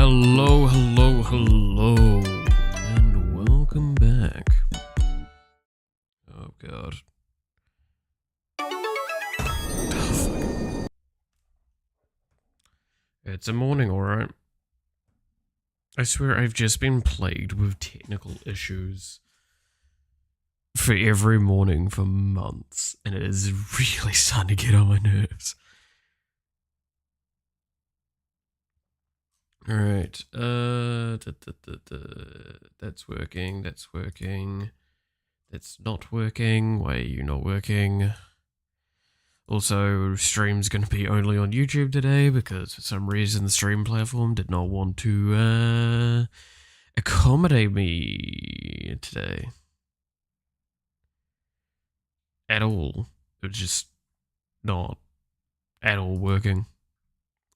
Hello, and welcome back. Oh god. Oh, it's a morning, alright. I swear I've just been plagued with technical issues for every morning for months, and it is really starting to get on my nerves. Alright, that's working, that's working. That's not working. Why are you not working? Also, stream's gonna be only on YouTube today because for some reason the stream platform did not want to accommodate me today. At all. It was just not at all working.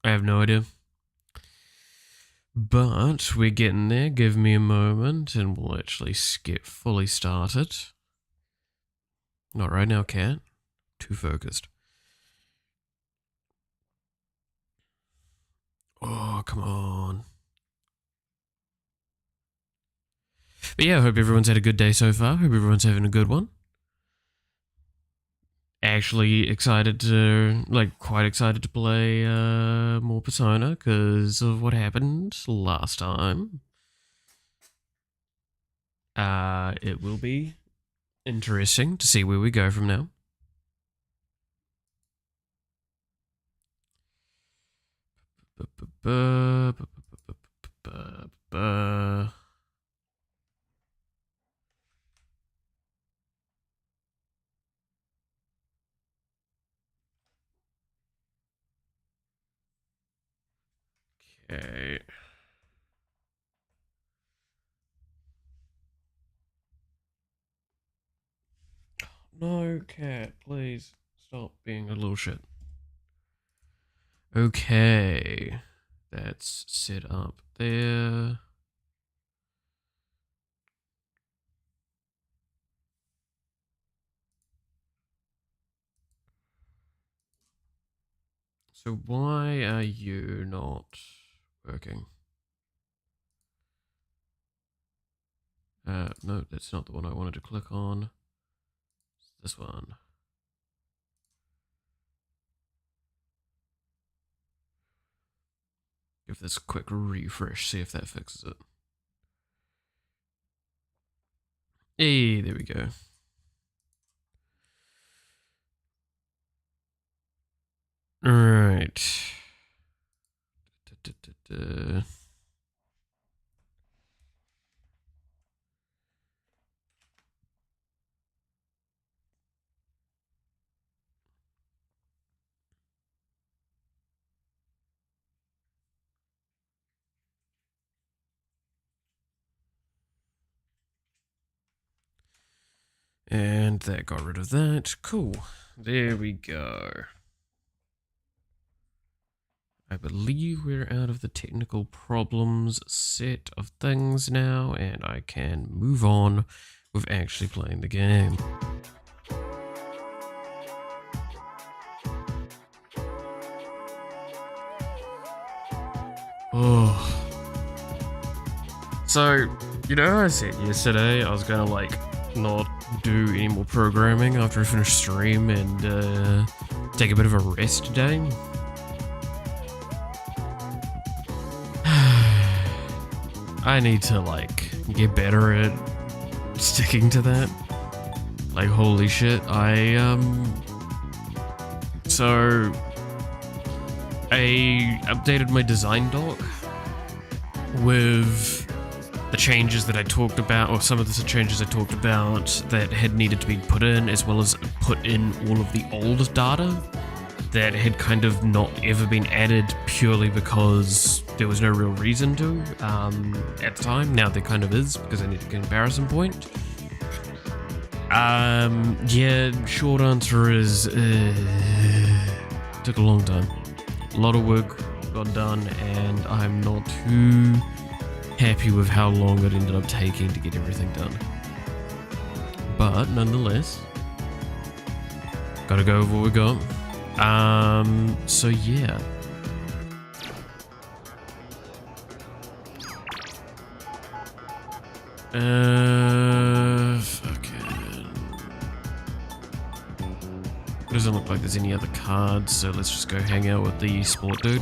I have no idea. But we're getting there. Give me a moment and we'll actually get fully started. Not right now, cat. Too focused. Oh, come on. But yeah, I hope everyone's had a good day so far. Hope everyone's having a good one. Actually excited to, quite excited to play more Persona because of what happened last time. It will be interesting to see where we go from now. Okay. No, cat, please stop being a little shit. Okay. That's set up there. So why are you not working? No, that's not the one I wanted to click on. It's this one. Give this a quick refresh, see if that fixes it. Hey, there we go. Alright. And that got rid of that. Cool. There we go. I believe we're out of the technical problems set of things now, and I can move on with actually playing the game. Oh. So, you know, I said yesterday I was gonna not do any more programming after I finish stream and take a bit of a rest day. I need to get better at sticking to that. Holy shit, so I updated my design doc with the changes that I talked about, or some of the changes I talked about that had needed to be put in, as well as put in all of the old data that had kind of not ever been added purely because there was no real reason to at the time. Now there kind of is, because I need a comparison point. Yeah, short answer is took a long time. A lot of work got done, and I'm not too happy with how long it ended up taking to get everything done. But nonetheless, gotta go with what we got. So yeah. Fucking. Doesn't look like there's any other cards, so let's just go hang out with the sport dude.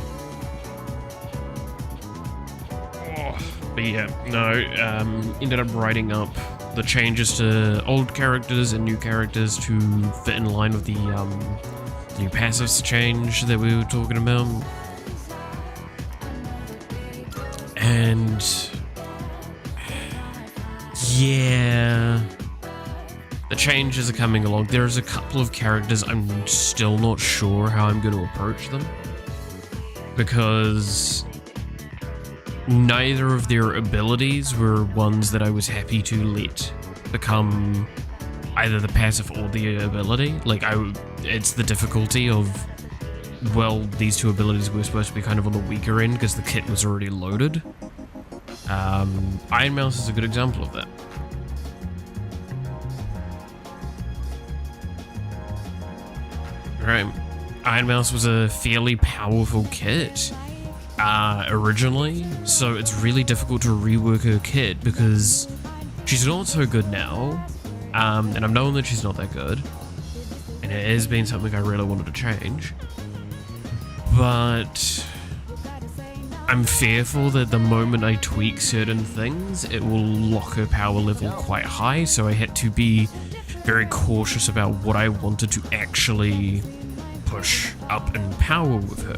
But yeah, no, ended up writing up the changes to old characters and new characters to fit in line with the new passives change that we were talking about. And yeah, the changes are coming along. There's a couple of characters I'm still not sure how I'm going to approach them, because neither of their abilities were ones that I was happy to let become either the passive or the ability. Like, it's the difficulty of, well, these two abilities were supposed to be kind of on the weaker end because the kit was already loaded. Iron Mouse is a good example of that. Right, Iron Mouse was a fairly powerful kit originally, so it's really difficult to rework her kit because she's not so good now, and I've known that she's not that good, and it has been something I really wanted to change, but I'm fearful that the moment I tweak certain things, it will lock her power level quite high, so I had to be very cautious about what I wanted to actually push up in power with her.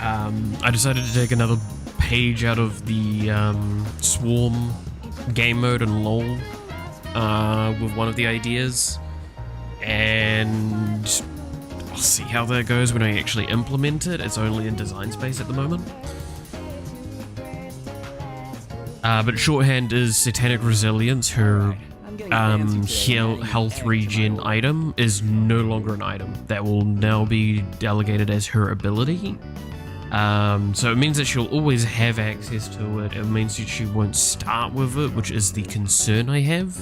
I decided to take another page out of the Swarm game mode and LoL with one of the ideas, and I'll see how that goes when I actually implement it. It's only in design space at the moment. But shorthand is Satanic Resilience. Her health regen item is no longer an item. That will now be delegated as her ability. So it means that she'll always have access to it. It means that she won't start with it, which is the concern I have.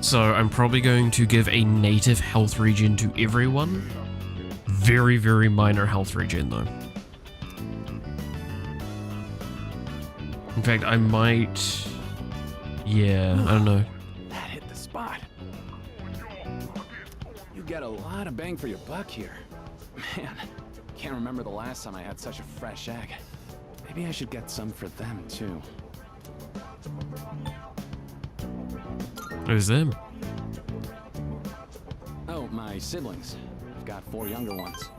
So I'm probably going to give a native health regen to everyone. Very, very minor health regen though. In fact, I might... yeah, I don't know. That hit the spot. You get a lot of bang for your buck here. Man, can't remember the last time I had such a fresh egg. Maybe I should get some for them too. Who's them? Oh, my siblings. I've got 4 younger ones.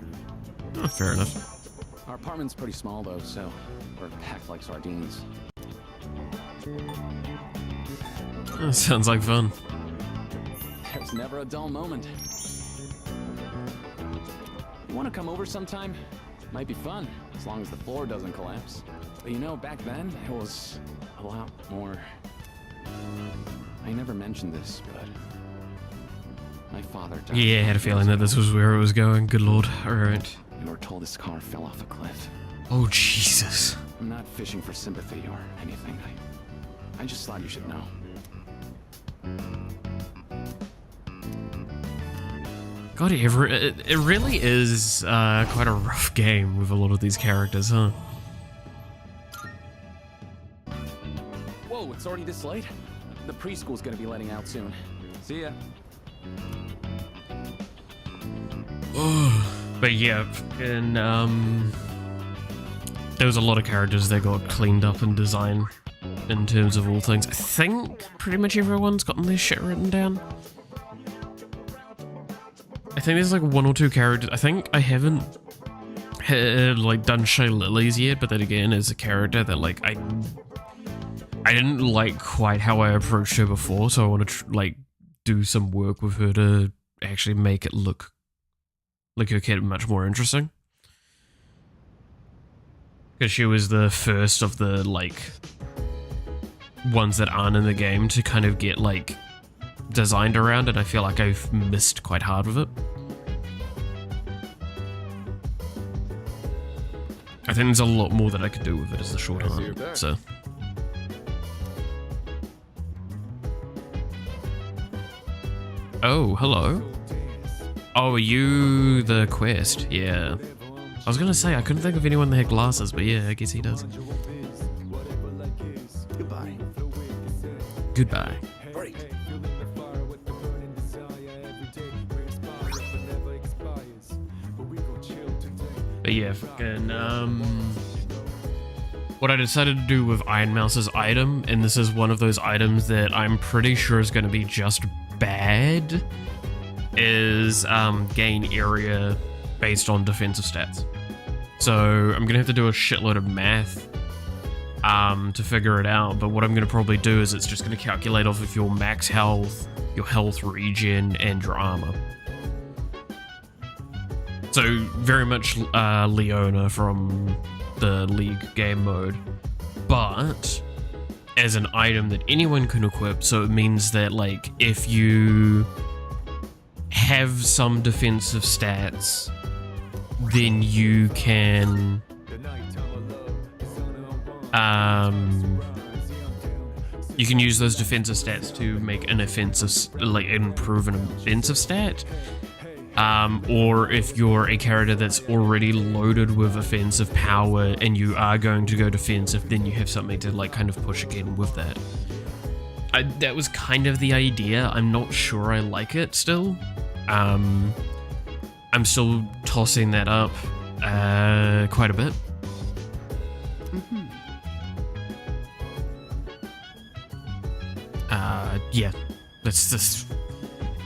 Oh, fair enough. Our apartment's pretty small though, so we're packed like sardines. That sounds like fun. There's never a dull moment. You want to come over sometime? Might be fun, as long as the floor doesn't collapse. But you know, back then, it was a lot more... I never mentioned this, but... my father died. Yeah, I had a feeling that this was where it was going. Good lord. Alright. We were told his car fell off a cliff. Oh, Jesus. I'm not fishing for sympathy or anything. I just thought you should know. God, it really is quite a rough game with a lot of these characters, huh? Whoa, it's already this late? The preschool's gonna be letting out soon. See ya. But yeah, and there was a lot of characters that got cleaned up in design in terms of all things. I think pretty much everyone's gotten their shit written down. I think there's like 1 or 2 characters. I think I haven't like done Shay Lilies yet, but that again is a character that like I didn't like quite how I approached her before, so I want to like do some work with her to actually make it look like her kid much more interesting. Because she was the first of the like ones that aren't in the game to kind of get like designed around, and I feel like I've missed quite hard with it. I think there's a lot more that I could do with it as the short hunt, so. Oh, hello. Oh, are you the quest? Yeah. I was gonna say, I couldn't think of anyone that had glasses, but yeah, I guess he does. Goodbye. Goodbye. Great. But yeah, fucking, what I decided to do with Iron Mouse's item, and this is one of those items that I'm pretty sure is going to be just bad, is gain area based on defensive stats. So I'm going to have to do a shitload of math to figure it out, but what I'm going to probably do is it's just going to calculate off of your max health, your health regen, and your armor. So very much Leona from the League game mode, but as an item that anyone can equip, so it means that like if you have some defensive stats, then you can use those defensive stats to make an offensive, like improve an offensive stat. Or if you're a character that's already loaded with offensive power and you are going to go defensive, then you have something to like kind of push again with that. That was kind of the idea. I'm not sure I like it still. I'm still tossing that up quite a bit. Yeah, that's just...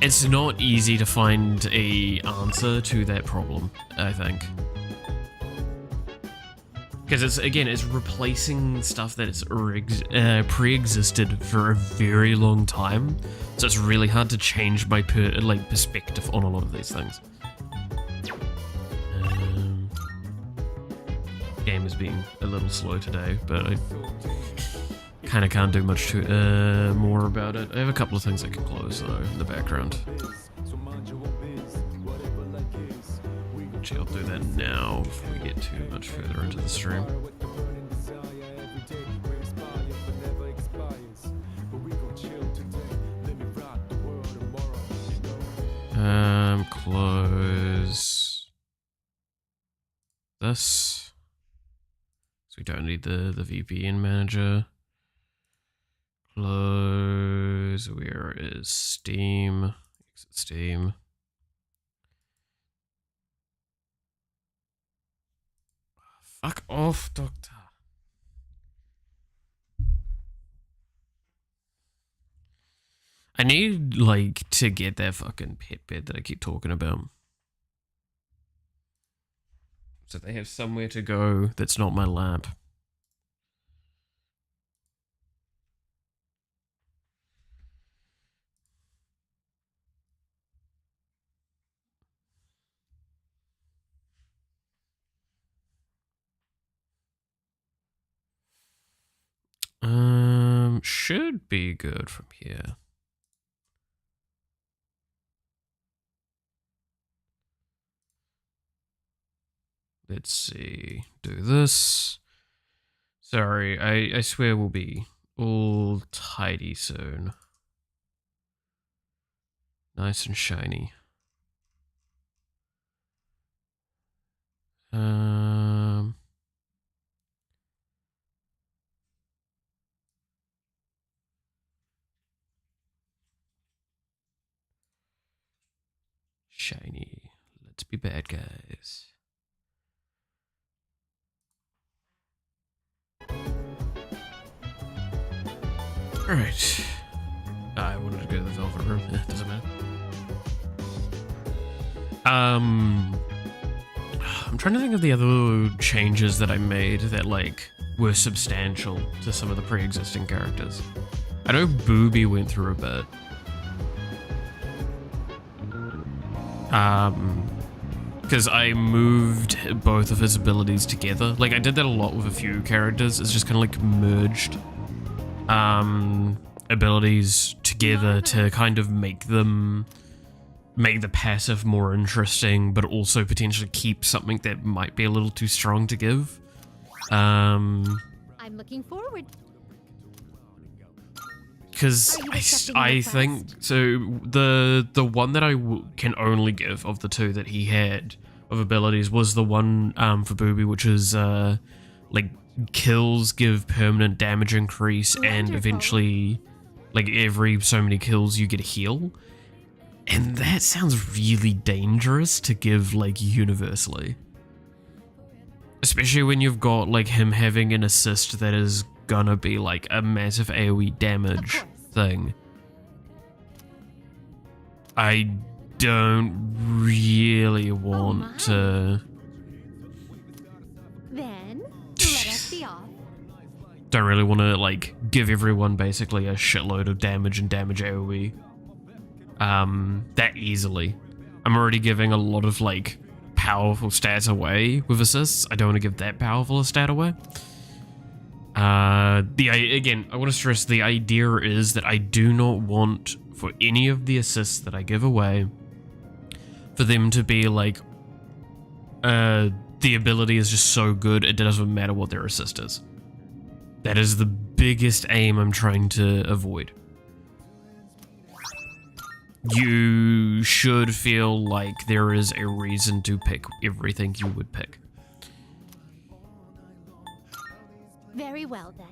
It's not easy to find a answer to that problem, I think. Because it's replacing stuff that's pre-existed for a very long time, so it's really hard to change my perspective on a lot of these things. Game is being a little slow today, but I kind of can't do much more about it. I have a couple of things I can close though in the background. Actually, I'll do that now before we get too much further into the stream. Close this. So we don't need the VPN manager. Close. Where is Steam? Exit Steam. Fuck off, Doctor. I need, like, to get that fucking pet bed that I keep talking about. So they have somewhere to go that's not my lab. Should be good from here. Let's see. Do this. Sorry, I swear we'll be all tidy soon. Nice and shiny. Shiny. Let's be bad guys. Alright. I wanted to go to the velvet room. Doesn't matter. I'm trying to think of the other changes that I made that like were substantial to some of the pre-existing characters. I know Booby went through a bit. Because I moved both of his abilities together. Like, I did that a lot with a few characters. It's just kind of like merged abilities together to kind of make the passive more interesting, but also potentially keep something that might be a little too strong to give. I'm looking forward. Because I think so. The one that I can only give of the two that he had of abilities was the one for Booby, which is like kills give permanent damage increase, and Wonderful. eventually, like every so many kills, you get a heal. And that sounds really dangerous to give like universally. Especially when you've got like him having an assist that is gonna be like a massive AoE damage thing. I don't really want to... Then, let us be off. Don't really want to like give everyone basically a shitload of damage and damage AoE. That easily. I'm already giving a lot of like powerful stats away with assists. I don't want to give that powerful a stat away. Again, I want to stress the idea is that I do not want for any of the assists that I give away for them to be like the ability is just so good it doesn't matter what their assist is. That is the biggest aim I'm trying to avoid. You should feel like there is a reason to pick everything you would pick. Very well then.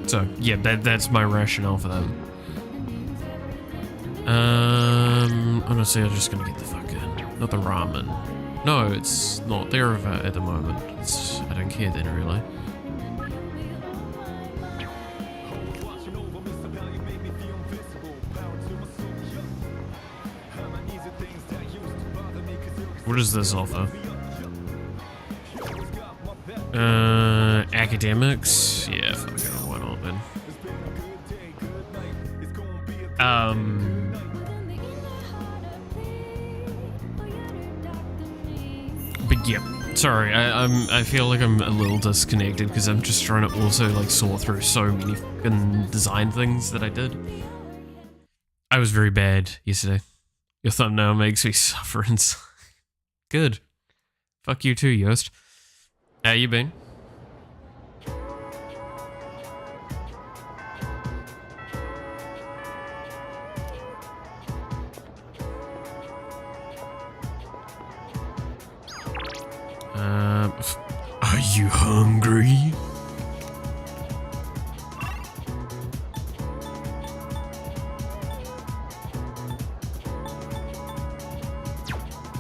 So yeah, that's my rationale for that. Honestly, I'm just gonna get the fucking, not the ramen. No, it's not there at the moment. I don't care then, really. What does this offer? Academics? Yeah, fuck it, why not then? But yeah, sorry, I feel like I'm a little disconnected because I'm just trying to also like sort through so many fucking design things that I did. I was very bad yesterday. Your thumbnail makes me suffer inside. Good. Fuck you too, Yost. How you been? Are you hungry?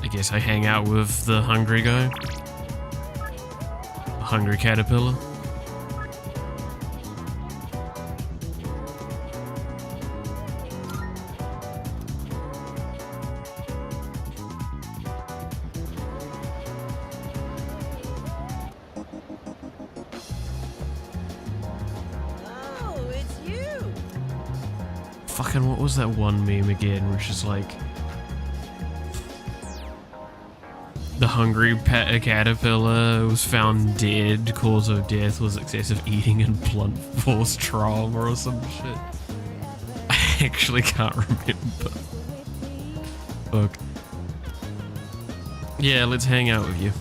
I guess I hang out with the hungry guy. The hungry caterpillar. Fucking, what was that one meme again, which is like the hungry caterpillar was found dead. Cause of death was excessive eating and blunt force trauma or some shit. I actually can't remember. Fuck. Yeah, let's hang out with you.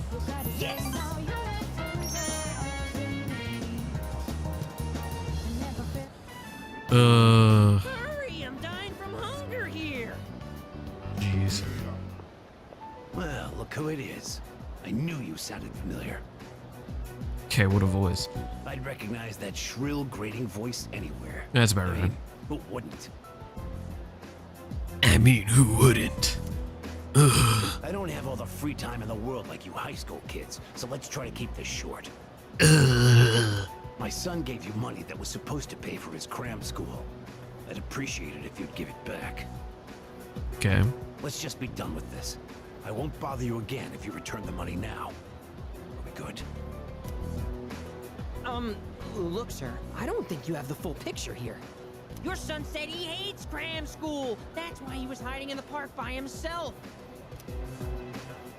Hurry, I'm dying from hunger here. Jeez. Well, look who it is. I knew you sounded familiar. Okay, what a voice. I'd recognize that shrill, grating voice anywhere. That's about I right. mean, who wouldn't? I mean, who wouldn't? Ugh. I don't have all the free time in the world like you high school kids, so let's try to keep this short. My son gave you money that was supposed to pay for his cram school. I'd appreciate it if you'd give it back. Okay. Let's just be done with this. I won't bother you again if you return the money now. Are we good? Look, sir, I don't think you have the full picture here. Your son said he hates cram school. That's why he was hiding in the park by himself.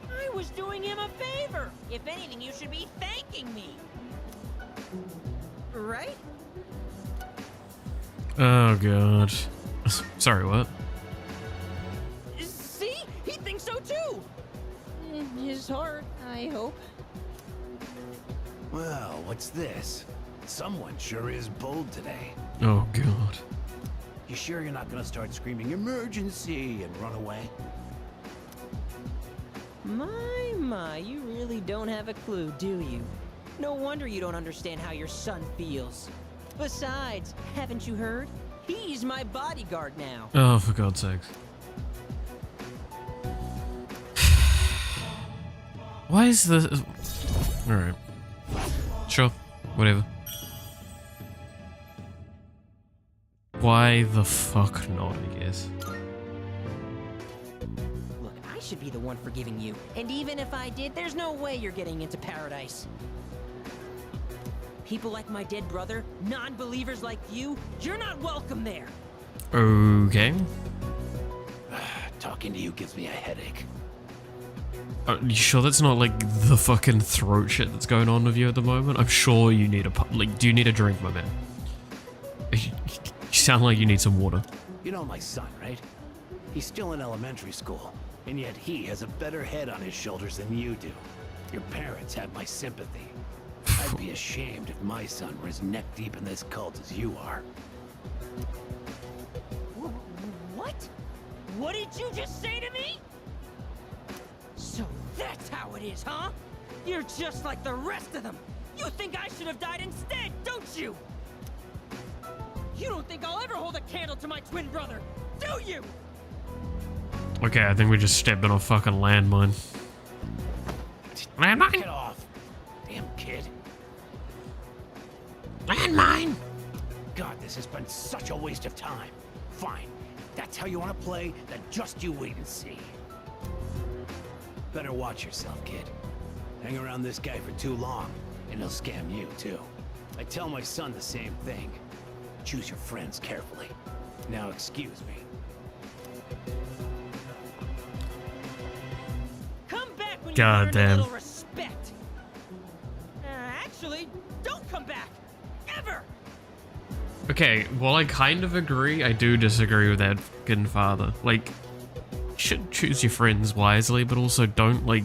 I was doing him a favor. If anything, you should be thanking me. Right? Oh god. Sorry, what? See? He thinks so too. In his heart, I hope. Well, what's this? Someone sure is bold today. Oh god. You sure you're not gonna start screaming emergency and run away? My, you really don't have a clue, do you? No wonder you don't understand how your son feels. Besides, haven't you heard? He's my bodyguard now. Oh, for God's sakes. Why is this? Alright. Sure. Whatever. Why the fuck not, I guess? Look, I should be the one forgiving you. And even if I did, there's no way you're getting into paradise. People like my dead brother, non-believers like you, you're not welcome there. Okay. Talking to you gives me a headache. You sure that's not like the fucking throat shit that's going on with you at the moment? I'm sure you need a like. Do you need a drink, my man? You sound like you need some water. You know my son, right? He's still in elementary school, and yet he has a better head on his shoulders than you do. Your parents have my sympathy. I'd be ashamed if my son were as neck deep in this cult as you are. What? What did you just say to me? So that's how it is, huh? You're just like the rest of them. You think I should have died instead, don't you? You don't think I'll ever hold a candle to my twin brother, do you? Okay, I think we just stepped on a fucking landmine. Landmine? Get off. Damn kid. Landmine! God, this has been such a waste of time. Fine. That's how you want to play, then just you wait and see. Better watch yourself, kid. Hang around this guy for too long, and he'll scam you, too. I tell my son the same thing. Choose your friends carefully. Now excuse me. Come back when God you damn. learn a little respect. Actually, don't come back. Ever! Okay, well I kind of agree, I do disagree with that fucking father. Like, you should choose your friends wisely, but also don't, like,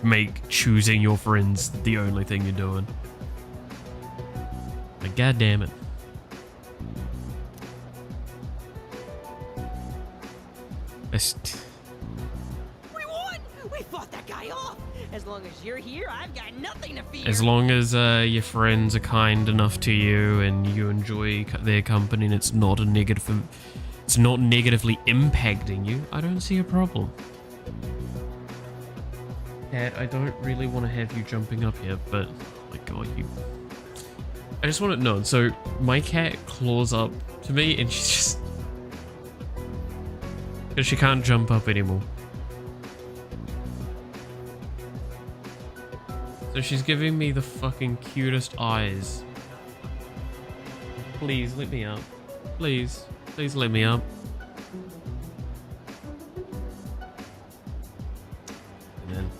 make choosing your friends the only thing you're doing. Like, god damn it. We won! We fought that guy off! As long as you're here, I've got nothing to fear. As long as your friends are kind enough to you and you enjoy their company and it's not negatively impacting you, I don't see a problem. Cat, I don't really want to have you jumping up here, but oh my god, I just want it known. So my cat claws up to me and she's just, because she can't jump up anymore. So she's giving me the fucking cutest eyes. Please, let me up. Please. Please let me up. And then...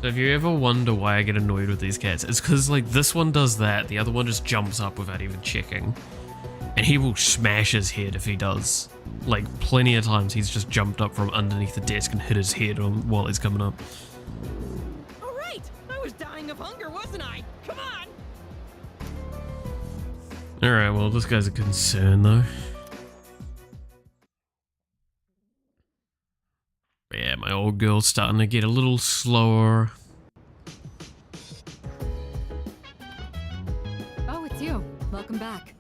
So if you ever wonder why I get annoyed with these cats, it's because, like, this one does that, the other one just jumps up without even checking. And he will smash his head if he does. Like, plenty of times he's just jumped up from underneath the desk and hit his head on while he's coming up. All right, I was dying of hunger, wasn't I? Come on! Alright, well, this guy's a concern, though. But yeah, my old girl's starting to get a little slower. Oh, it's you. Welcome back.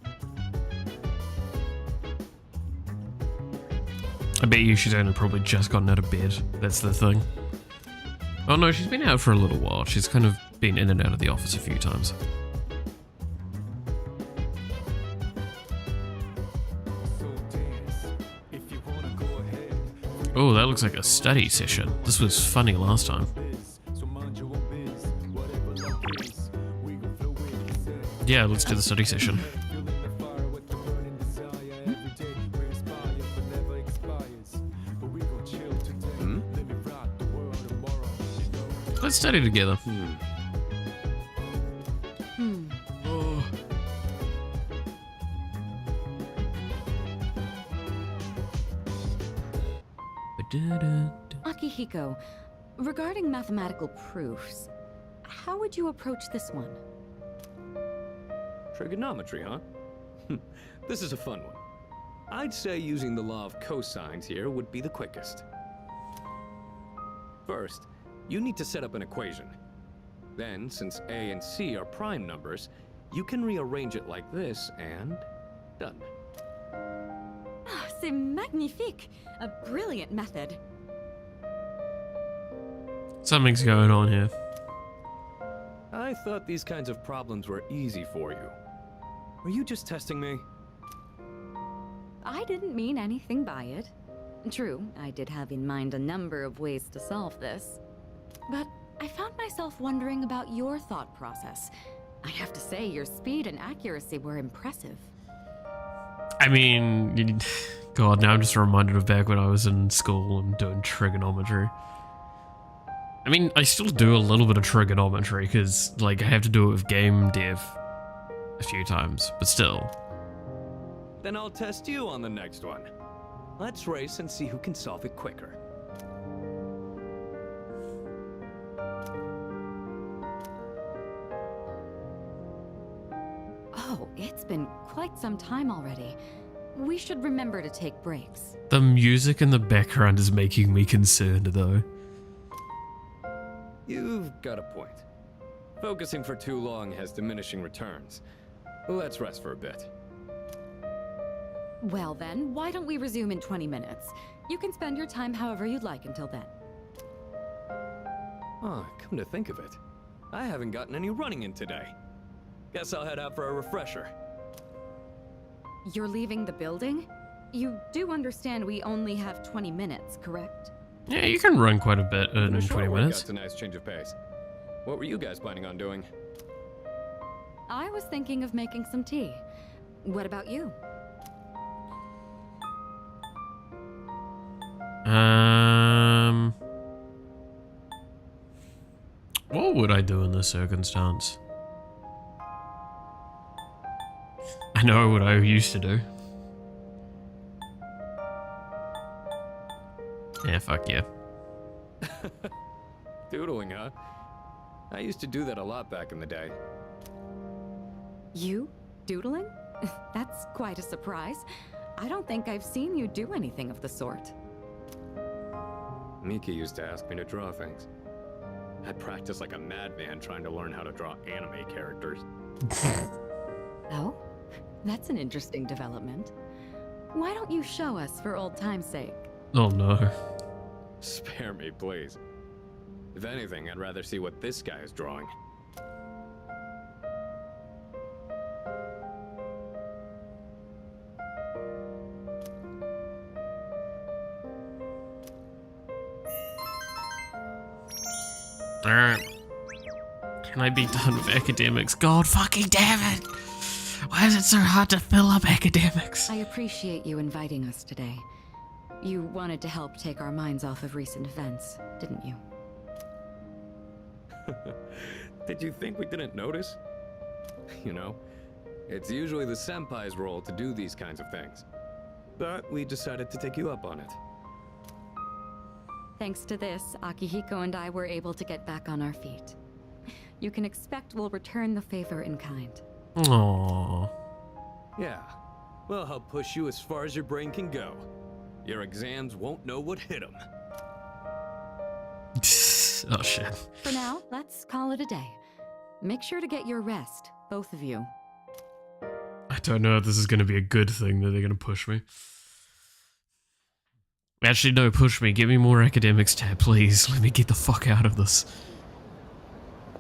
I bet you she's only probably just gotten out of bed. That's the thing. Oh no, she's been out for a little while. She's kind of been in and out of the office a few times. Oh, that looks like a study session. This was funny last time. Yeah, let's do the study session. Let's study together. Oh. Akihiko, regarding mathematical proofs, how would you approach this one? Trigonometry, huh? This is a fun one. I'd say using the law of cosines here would be the quickest. First, you need to set up an equation. Then, since a and c are prime numbers, you can rearrange it like this and done. Ah, c'est magnifique! A brilliant method. Something's going on here. I thought these kinds of problems were easy for you. Were you just testing me? I didn't mean anything by it. True, I did have in mind a number of ways to solve this. But I found myself wondering about your thought process. I have to say, your speed and accuracy were impressive. I mean, God, now I'm just reminded of back when I was in school and doing trigonometry. I mean, I still do a little bit of trigonometry because, like, I have to do it with game dev a few times, but still. Then I'll test you on the next one. Let's race and see who can solve it quicker. Oh, it's been quite some time already. We should remember to take breaks. The music in the background is making me concerned, though. You've got a point. Focusing for too long has diminishing returns. Let's rest for a bit. Well then, why don't we resume in 20 minutes? You can spend your time however you'd like until then. Oh, come to think of it, I haven't gotten any running in today. Guess I'll head out for a refresher. You're leaving the building? You do understand we only have 20 minutes, correct? Yeah, you can run quite a bit in A short 20 minutes. workout's a nice change of pace. What were you guys planning on doing? I was thinking of making some tea. What about you? What would I do in this circumstance? I know what I used to do. Yeah, fuck yeah. Doodling, huh? I used to do that a lot back in the day. You? Doodling? That's quite a surprise. I don't think I've seen you do anything of the sort. Miki used to ask me to draw things. I'd practice like a madman trying to learn how to draw anime characters. Oh? That's an interesting development. Why don't you show us for old time's sake? Oh no. Spare me, please. If anything, I'd rather see what this guy is drawing. Alright. Can I be done with academics? God fucking damn it! Why is it so hard to fill up academics? I appreciate you inviting us today. You wanted to help take our minds off of recent events, didn't you? Did you think we didn't notice? You know, it's usually the senpai's role to do these kinds of things. But we decided to take you up on it. Thanks to this, Akihiko and I were able to get back on our feet. You can expect we'll return the favor in kind. Aww. Yeah, we'll help push you as far as your brain can go. Your exams won't know what hit them. Oh shit. For now, let's call it a day. Make sure to get your rest, both of you. I don't know if this is going to be a good thing that they're going to push me. Actually, no, push me. Give me more academics tab, please. Let me get the fuck out of this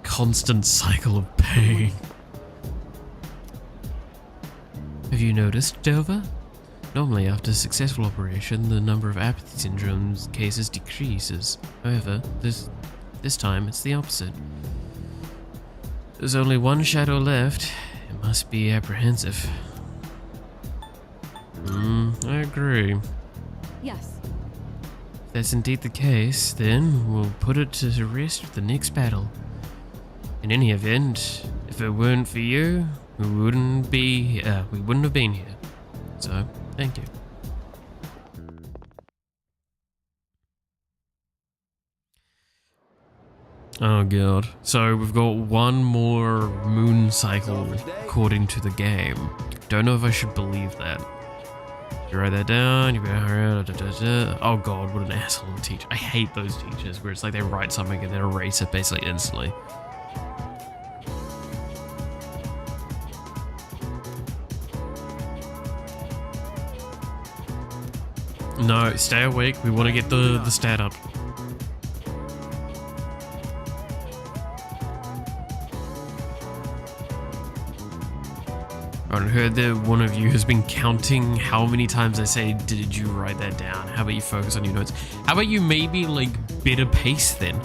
constant cycle of pain. Have you noticed, Dover? Normally, after a successful operation, the number of apathy syndrome cases decreases. However, this time it's the opposite. There's only one shadow left. It must be apprehensive. I agree. Yes. If that's indeed the case, then we'll put it to rest with the next battle. In any event, if it weren't for you, we wouldn't have been here. So, thank you. Oh god. So we've got one more moon cycle according to the game. Don't know if I should believe that. You write that down, you go, oh god, what an asshole teacher. I hate those teachers where it's like they write something and then erase it basically instantly. No, stay awake. We want to get the stat up. I heard that one of you has been counting how many times I say, did you write that down? How about you focus on your notes? How about you maybe like better pace then?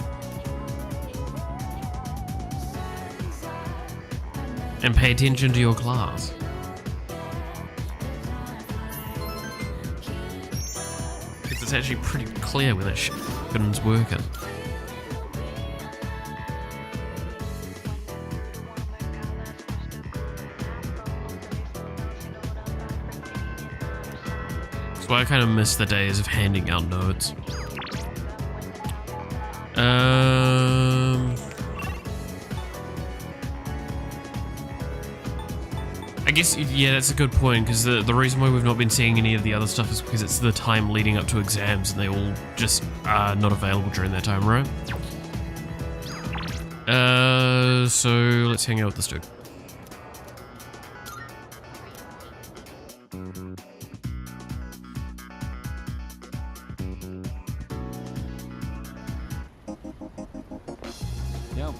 And pay attention to your class. Because it's actually pretty clear when that shit's working. So I kind of miss the days of handing out notes. I guess, yeah, that's a good point, because the reason why we've not been seeing any of the other stuff is because it's the time leading up to exams and they all just are not available during that time, right? So let's hang out with this dude. Yo.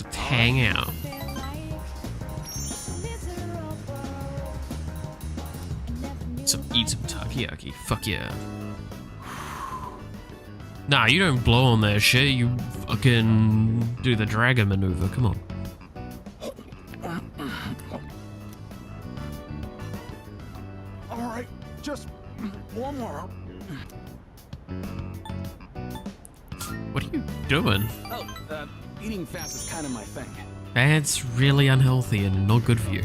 Let's hang out. Eat some takoyaki. Fuck yeah. Nah, you don't blow on that shit. You fucking do the dragon maneuver. Come on. All right, just one more. What are you doing? Oh, eating fast is kind of my thing. That's really unhealthy and not good for you.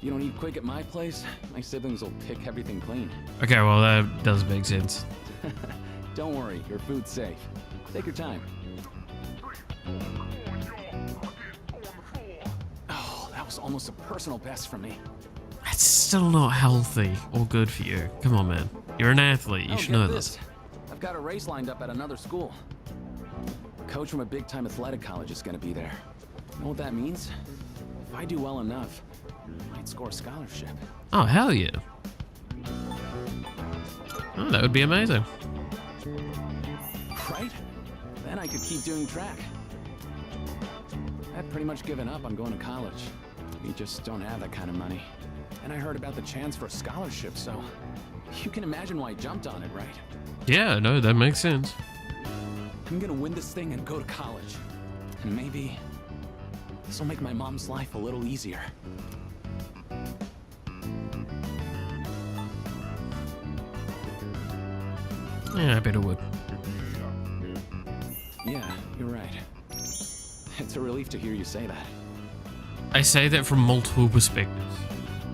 You don't eat quick at my place, my siblings will pick everything clean. Okay, well that does make sense. Don't worry, your food's safe. Take your time. Oh, that was almost a personal best for me. That's still not healthy or good for you. Come on, man. You're an athlete. You should know this. I've got a race lined up at another school. A coach from a big-time athletic college is gonna be there. You know what that means? If I do well enough, I might score a scholarship. Oh, hell yeah. Oh, that would be amazing. Right? Then I could keep doing track. I'd pretty much given up on going to college. We just don't have that kind of money. And I heard about the chance for a scholarship, so you can imagine why I jumped on it, right? Yeah, no, that makes sense. I'm gonna win this thing and go to college. And maybe this will make my mom's life a little easier. Yeah, I bet it would. Yeah, you're right. It's a relief to hear you say that. I say that from multiple perspectives.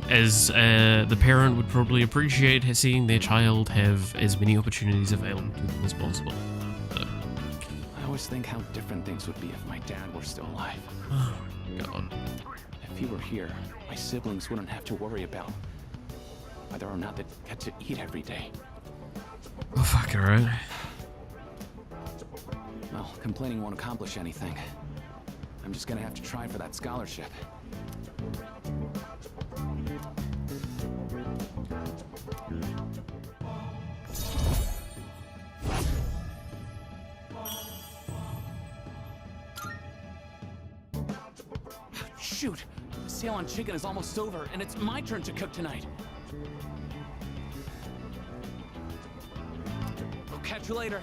As the parent would probably appreciate seeing their child have as many opportunities available to them as possible. So. I always think how different things would be if my dad were still alive. Oh, God. If he were here, my siblings wouldn't have to worry about whether or not they get to eat every day. Oh, fuck, alright. Well, complaining won't accomplish anything. I'm just gonna have to try for that scholarship. Shoot! The sale on chicken is almost over, and it's my turn to cook tonight. I'll catch you later.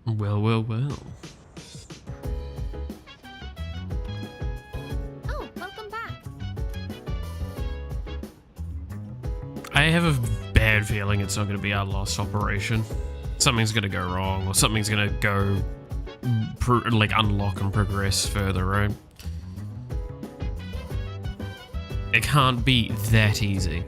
Well, well, well. Oh, welcome back. I have a bad feeling it's not going to be our last operation. Something's going to go wrong, or something's going to go, like, unlock and progress further, right? It can't be that easy.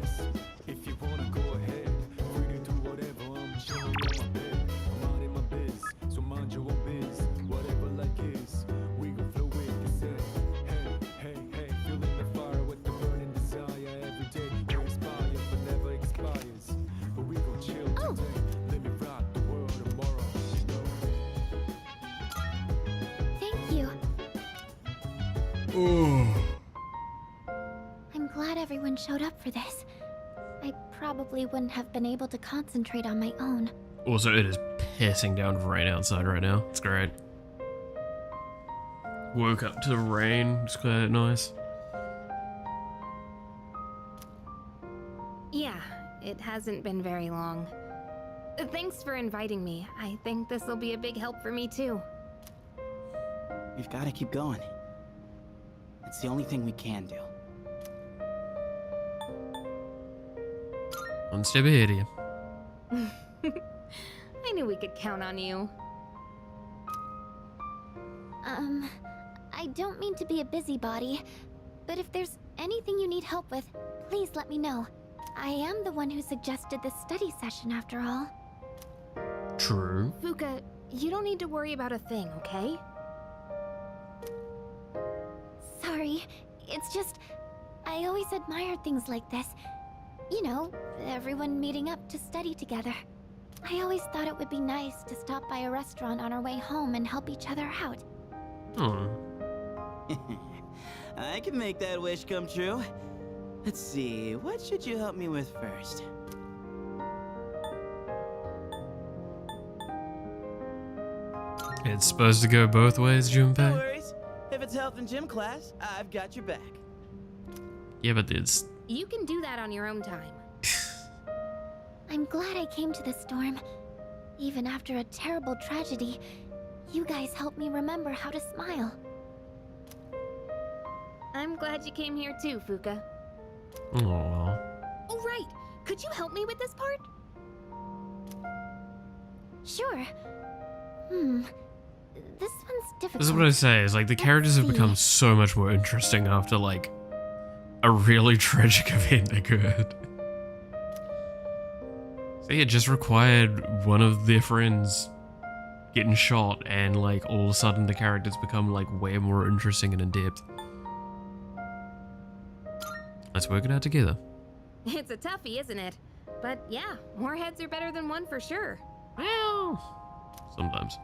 I'm glad everyone showed up for this. I probably wouldn't have been able to concentrate on my own. Also, it is pissing down rain outside right now. It's great. Woke up to the rain. It's quite nice. Yeah, it hasn't been very long. Thanks for inviting me. I think this will be a big help for me too. We've got to keep going. It's the only thing we can do. One step ahead of you. I knew we could count on you. I don't mean to be a busybody, but if there's anything you need help with, please let me know. I am the one who suggested this study session after all. True. Fuka, you don't need to worry about a thing, okay? Sorry, it's just, I always admired things like this. You know, everyone meeting up to study together. I always thought it would be nice to stop by a restaurant on our way home and help each other out. Hmm. I can make that wish come true. Let's see, what should you help me with first? It's supposed to go both ways, No Junpei. worries. If it's health and gym class, I've got your back. Yeah, but it's... You can do that on your own time. I'm glad I came to the storm. Even after a terrible tragedy, you guys helped me remember how to smile. I'm glad you came here too, Fuka. Aww. Oh, right. Could you help me with this part? Sure. This one's difficult. This is what I say, is like the characters have become so much more interesting after like a really tragic event occurred. So yeah, it just required one of their friends getting shot and like all of a sudden the characters become like way more interesting and in depth. Let's work it out together. It's a toughie, isn't it? But yeah, more heads are better than one for sure. Well, sometimes.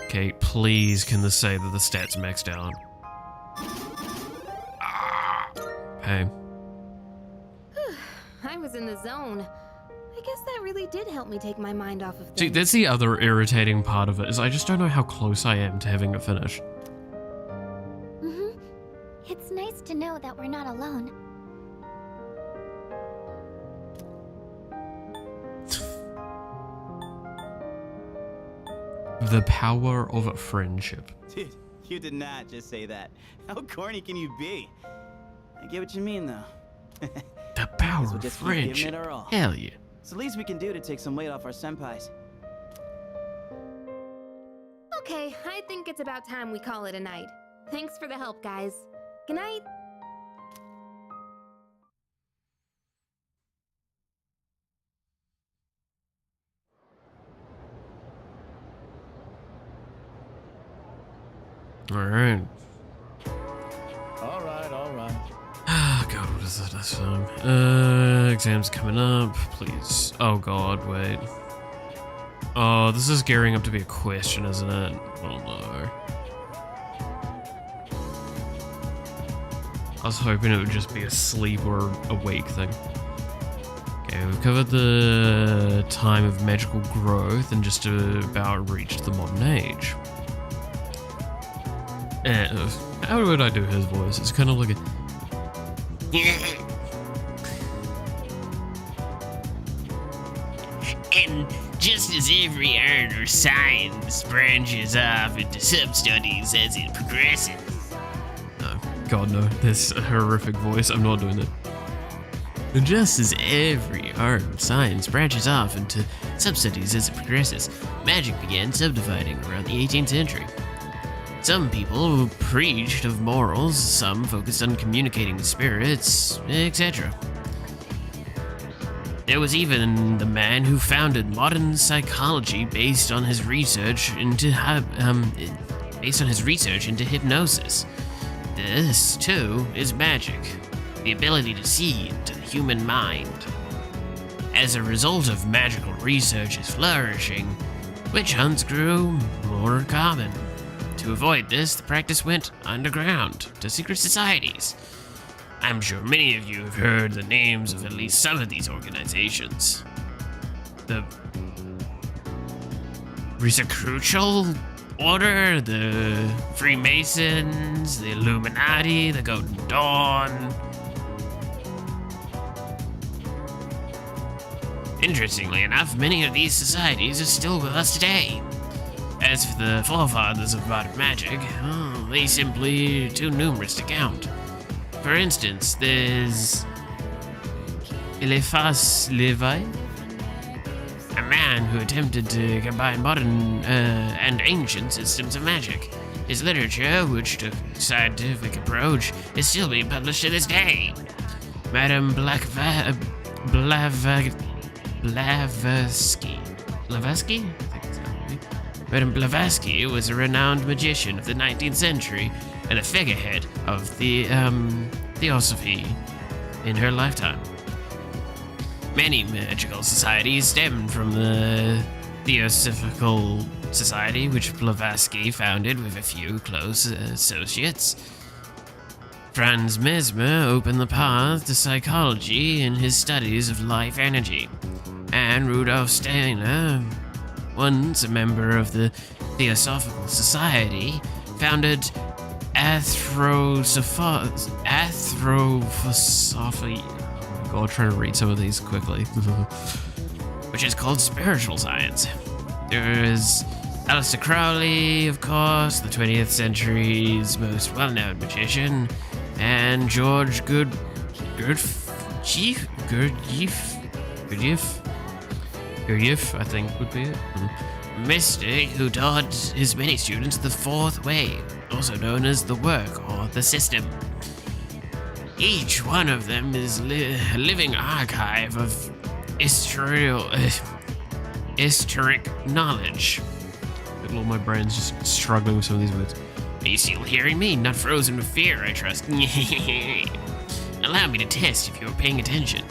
Okay, please can this say that the stats maxed out? Hey. I was in the zone. I guess that really did help me take my mind off of things. See, that's the other irritating part of it, is I just don't know how close I am to having it finished. It's nice to know that we're not alone. The power of friendship. Dude, you did not just say that. How corny can you be? I get what you mean, though. The power We'll of just keep giving it friendship. our all. Hell yeah. It's the least we can do to take some weight off our senpais. Okay, I think it's about time we call it a night. Thanks for the help, guys. Good night. Alright. All right. Ah, God, what is it this time? Exams coming up, please. Oh God, wait. Oh, this is gearing up to be a question, isn't it? Oh no. I was hoping it would just be a sleep or awake thing. Okay, we've covered the time of magical growth and just about reached the modern age. How would I do his voice? It's kind of like a... And just as every art or science branches off into sub-studies as it progresses. God no, that's a horrific voice. I'm not doing it. Just as every art and science branches off into substudies as it progresses, magic began subdividing around the 18th century. Some people preached of morals, some focused on communicating with spirits, etc. There was even the man who founded modern psychology based on his research into hypnosis. This, too, is magic, the ability to see into the human mind. As a result of magical research's flourishing, witch hunts grew more common. To avoid this, the practice went underground to secret societies. I'm sure many of you have heard the names of at least some of these organizations. The Rosicrucial Order, the Freemasons, the Illuminati, the Golden Dawn. Interestingly enough, many of these societies are still with us today. As for the forefathers of modern magic, they simply too numerous to count. For instance, there's Eliphas Levi, a man who attempted to combine modern and ancient systems of magic. His literature, which took a scientific approach, is still being published to this day. Madame Blavatsky? Madame Blavatsky was a renowned magician of the 19th century and a figurehead of the Theosophy in her lifetime. Many magical societies stemmed from the Theosophical Society, which Blavatsky founded with a few close associates. Franz Mesmer opened the path to psychology in his studies of life energy, and Rudolf Steiner, once a member of the Theosophical Society, founded Anthroposophy. Oh my god, trying to read some of these quickly. Which is called spiritual science. There is Aleister Crowley, of course, the 20th century's most well-known magician, and George Gurdjieff, I think would be it. Mystic who taught his many students the fourth way, also known as the work or the system. Each one of them is a living archive of historic knowledge. Lord, my brain's just struggling with some of these words. Are you still hearing me? Not frozen with fear, I trust. Allow me to test if you're paying attention.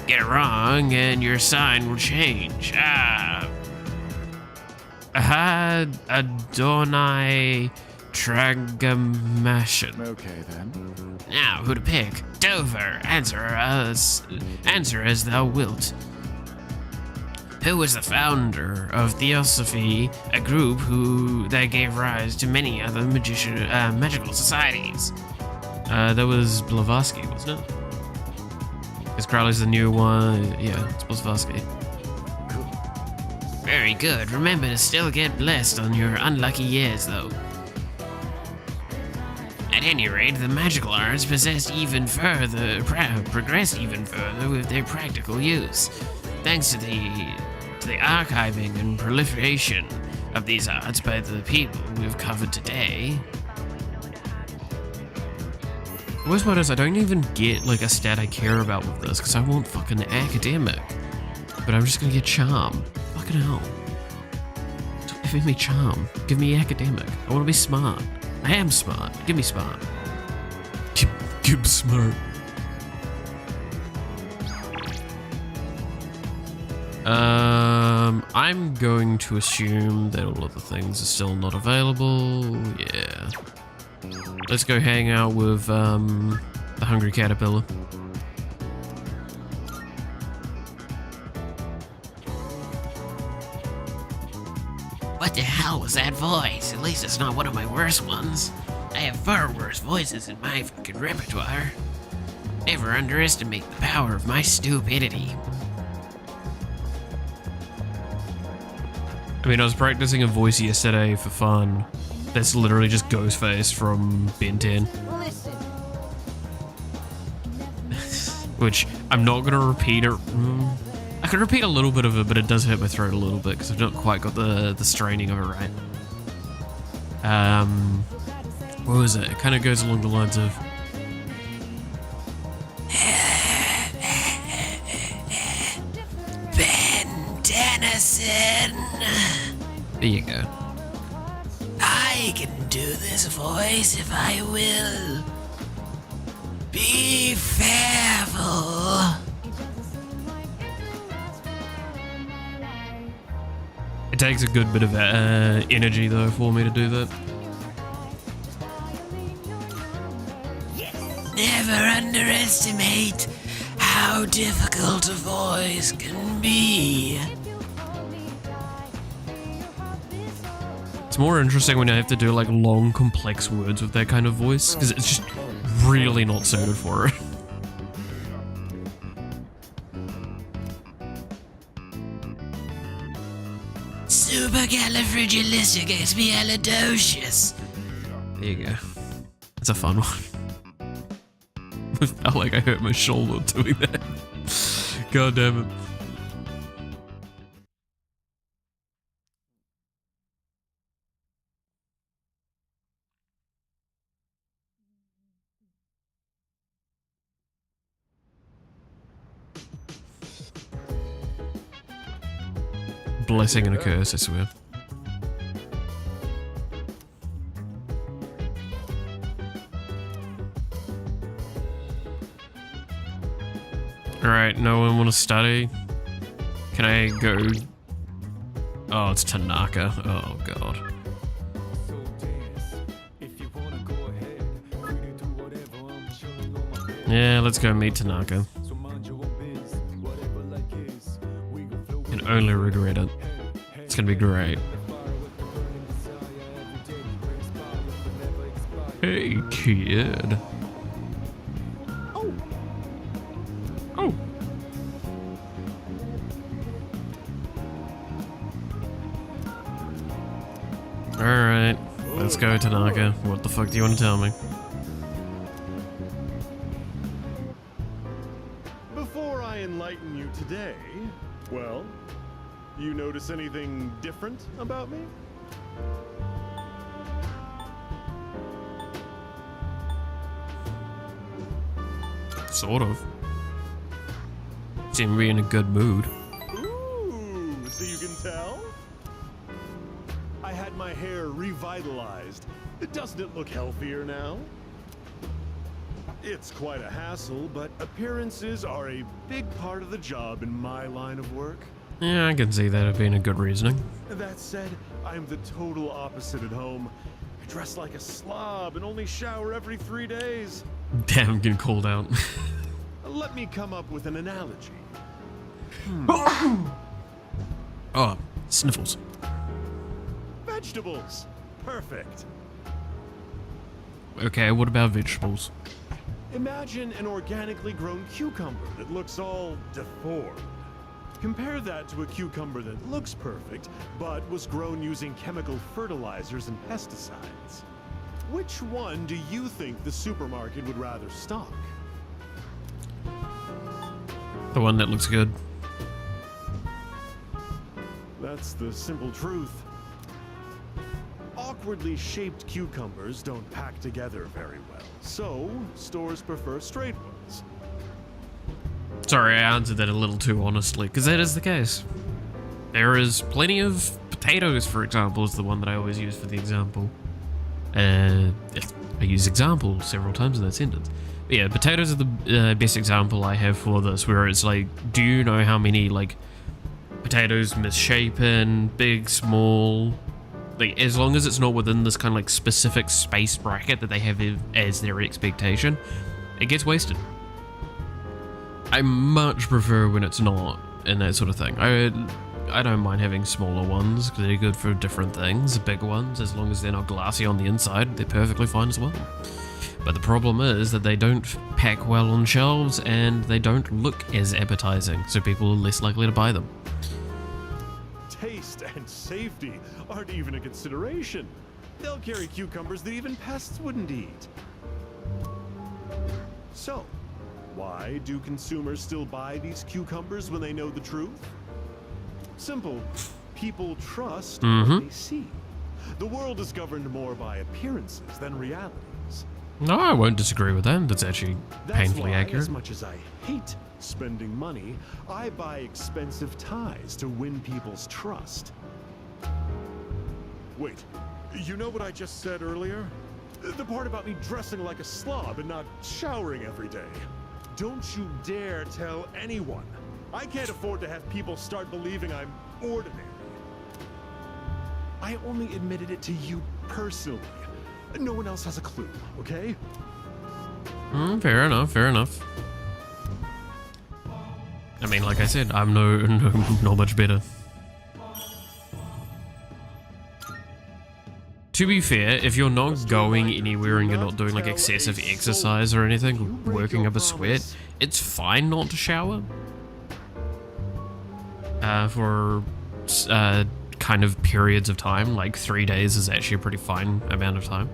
Get it wrong, and your sign will change. Adonai Tragamashin. Okay, then. Now, who to pick? Dover, answer as thou wilt. Who was the founder of Theosophy, a group that gave rise to many other magical societies? That was Blavatsky, wasn't it? Because Crowley's the new one. Yeah, it's Blavatsky. Cool. Very good. Remember to still get blessed on your unlucky years, though. At any rate, the magical arts progressed even further with their practical use. Thanks to the archiving and proliferation of these arts by the people we've covered today. The worst part is I don't even get like a stat I care about with this because I want fucking academic. But I'm just gonna get charm. Fucking hell. Stop giving me charm. Give me academic. I wanna be smart. I am smart. Give me smart. Give me smart. I'm going to assume that all of the things are still not available. Yeah. Let's go hang out with the Hungry Caterpillar. What the hell was that voice? At least it's not one of my worst ones. I have far worse voices in my fucking repertoire. Never underestimate the power of my stupidity. I mean, I was practicing a voice yesterday for fun. That's literally just Ghostface from Ben 10. Listen, which I'm not gonna repeat it. I could repeat a little bit of it, but it does hurt my throat a little bit because I've not quite got the straining of it right. What was it? It kind of goes along the lines of Ben Tennyson. There you go. I can do this voice if I will. Be fearful. It takes a good bit of energy though for me to do that. Never underestimate how difficult a voice can be. It's more interesting when I have to do like long, complex words with that kind of voice because it's just really not suited for it. Supercalifragilisticexpialidocious. There you go. That's a fun one. I felt like I hurt my shoulder doing that. God damn it. Blessing and a curse, I swear. Alright, no one want to study? Can I go? Oh, it's Tanaka. Oh, God. Yeah, let's go meet Tanaka. Can only regret it. It's gonna be great. Hey, kid. Oh. Alright, let's go, Tanaka. What the fuck do you want to tell me? Before I enlighten you today, well, you notice anything different about me? Sort of. Seem to be in a good mood. Ooh, so you can tell? I had my hair revitalized. Doesn't it look healthier now? It's quite a hassle, but appearances are a big part of the job in my line of work. Yeah, I can see that as being a good reasoning. That said, I'm the total opposite at home. I dress like a slob and only shower every 3 days. Damn, I'm getting called out. Let me come up with an analogy. Oh, sniffles. Vegetables. Perfect. Okay, what about vegetables? Imagine an organically grown cucumber that looks all deformed. Compare that to a cucumber that looks perfect, but was grown using chemical fertilizers and pesticides. Which one do you think the supermarket would rather stock? The one that looks good. That's the simple truth. Awkwardly shaped cucumbers don't pack together very well, so stores prefer straight ones. Sorry, I answered that a little too honestly, because that is the case. There is plenty of potatoes, for example, is the one that I always use for the example. I use example several times in that sentence. But yeah, potatoes are the best example I have for this, where it's like, do you know how many, like, potatoes misshapen, big, small, like, as long as it's not within this kind of, like, specific space bracket that they have as their expectation, it gets wasted. I much prefer when it's not, and that sort of thing. I don't mind having smaller ones, because they're good for different things. The big ones, as long as they're not glassy on the inside, they're perfectly fine as well. But the problem is that they don't pack well on shelves, and they don't look as appetizing, so people are less likely to buy them. Taste and safety aren't even a consideration. They'll carry cucumbers that even pests wouldn't eat. So, Why do consumers still buy these cucumbers when they know the truth? Simple. People trust what they see. The world is governed more by appearances than realities. No, I won't disagree with that. That's actually painfully That's why, accurate. as much as I hate spending money, I buy expensive ties to win people's trust. Wait, you know what I just said earlier? The part about me dressing like a slob and not showering every day. Don't you dare tell anyone. I can't afford to have people start believing I'm ordinary. I only admitted it to you personally. No one else has a clue, okay? Fair enough, fair enough. I mean, like I said, I'm not much better. To be fair, if you're not going anywhere and you're not doing like excessive exercise or anything, working up a sweat, it's fine not to shower. For kind of periods of time, like 3 days is actually a pretty fine amount of time.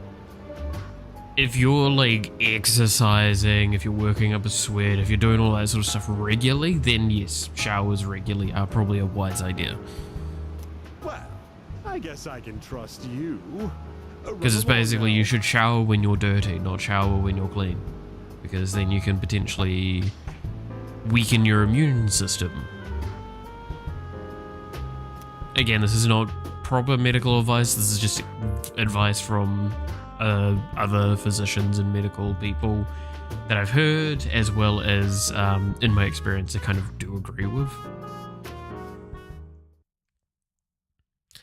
If you're like exercising, if you're working up a sweat, if you're doing all that sort of stuff regularly, then yes, showers regularly are probably a wise idea. Well, I guess I can trust you. Because it's basically you should shower when you're dirty, not shower when you're clean. Because then you can potentially weaken your immune system. Again, this is not proper medical advice, this is just advice from other physicians and medical people that I've heard, as well as in my experience I kind of do agree with.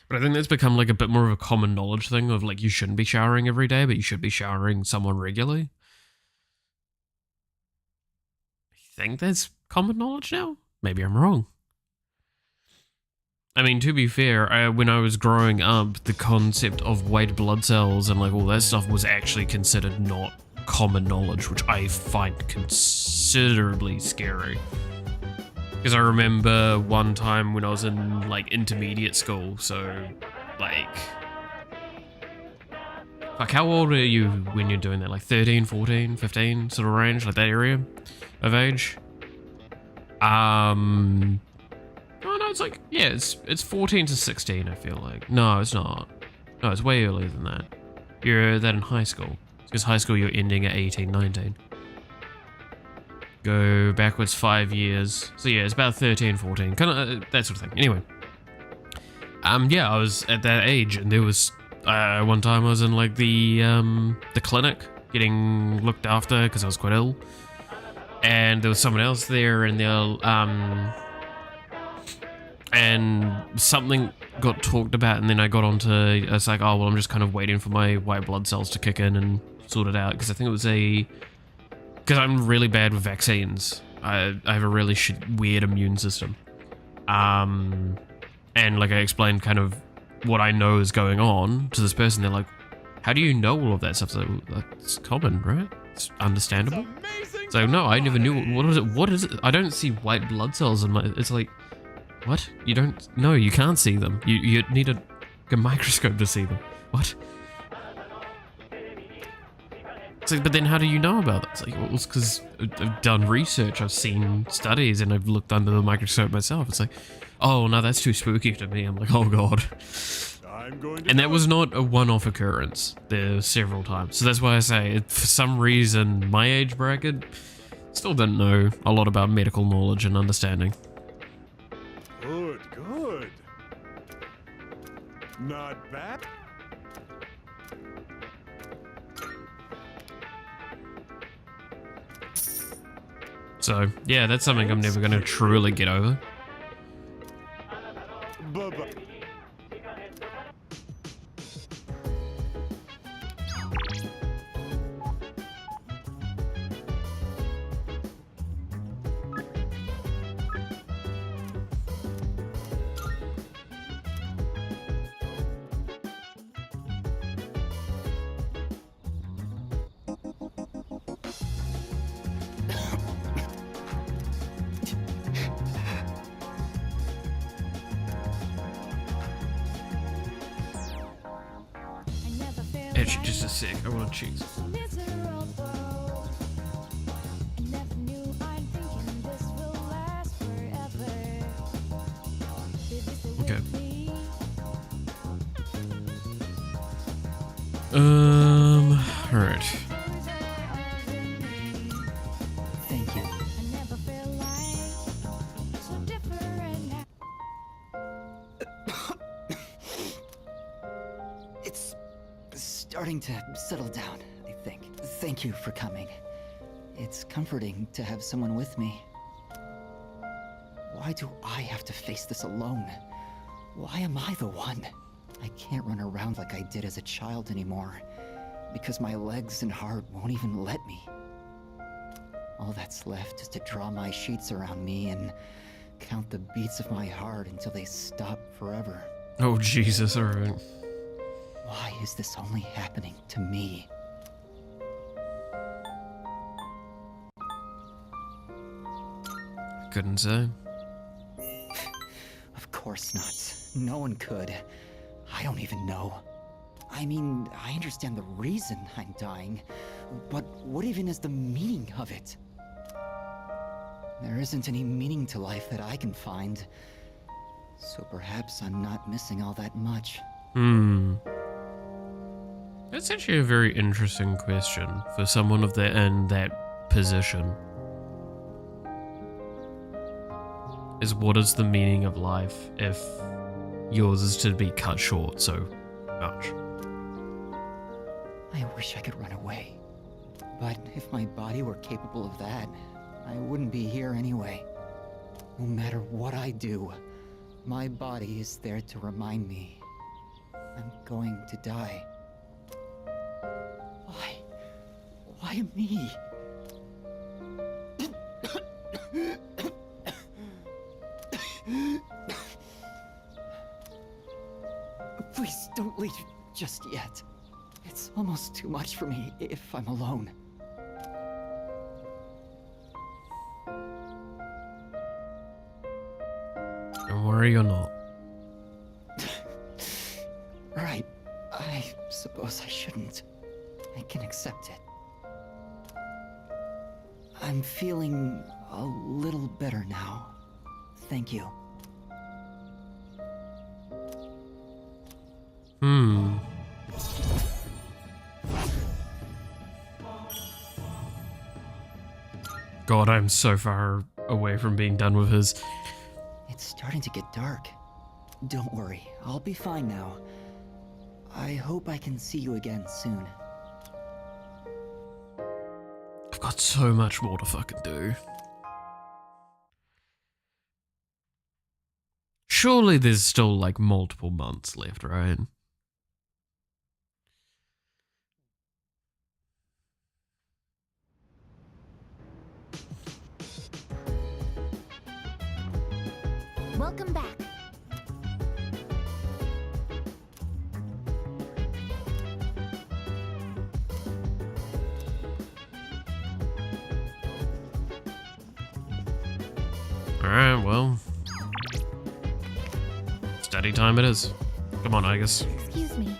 But I think that's become like a bit more of a common knowledge thing of like you shouldn't be showering every day, but you should be showering somewhat regularly. I think that's common knowledge now. Maybe I'm wrong. I mean, to be fair, when I was growing up, the concept of white blood cells and like all that stuff was actually considered not common knowledge, which I find considerably scary. Because I remember one time when I was in like intermediate school, so like, how old are you when you're doing that? Like 13, 14, 15 sort of range, like that area of age? Oh no, it's like, yeah, it's 14 to 16, I feel like. No, it's not. No, it's way earlier than that. You're that in high school. Because high school you're ending at 18, 19. Go backwards 5 years. So yeah, it's about 13, 14, kind of that sort of thing. Anyway. Yeah, I was at that age, and there was, one time I was in like the clinic, getting looked after because I was quite ill. And there was someone else there, and and something got talked about, and then I got onto, I was like, oh, well, I'm just kind of waiting for my white blood cells to kick in and sort it out, because I think it was because I'm really bad with vaccines. I have a really weird immune system. And like I explained kind of what I know is going on to this person, they're like, how do you know all of that stuff? So that's common, right? It's understandable. So no, I never knew. What is it? I don't see white blood cells in my, it's like, what? You don't? No, you can't see them. You need a microscope to see them. What? It's like, but then how do you know about that? It's like, well, it's because I've done research, I've seen studies, and I've looked under the microscope myself. It's like, oh no, that's too spooky to me. I'm like, oh god. And that was not a one-off occurrence. There several times. So that's why I say, for some reason, my age bracket still didn't know a lot about medical knowledge and understanding. Good, good. Not bad. So, yeah, that's something I'm never going to truly get over. Bye-bye. Actually, just a sec, I want to check. Alright. Thank you. It's starting to settle down, I think. Thank you for coming. It's comforting to have someone with me. Why do I have to face this alone? Why am I the one? I can't run around like I did as a child anymore, because my legs and heart won't even let me. All that's left is to draw my sheets around me and count the beats of my heart until they stop forever. Oh, Jesus, alright. Why is this only happening to me? Couldn't say. Of course not. No one could. I don't even know. I mean, I understand the reason I'm dying, but what even is the meaning of it? There isn't any meaning to life that I can find, so perhaps I'm not missing all that much. That's actually a very interesting question for someone of that in that position. Is what is the meaning of life if yours is to be cut short so much? I wish I could run away, but if my body were capable of that, I wouldn't be here anyway. No matter what I do, my body is there to remind me I'm going to die. Why? Why me? Please don't leave just yet. It's almost too much for me if I'm alone. Don't worry, you're not. Right. I suppose I shouldn't. I can accept it. I'm feeling a little better now. Thank you. God, I'm so far away from being done with his. It's starting to get dark. Don't worry, I'll be fine now. I hope I can see you again soon. I've got so much more to fucking do. Surely there's still like multiple months left, right? Welcome back. Alright, well. Study time it is. Come on, Agus. Excuse me.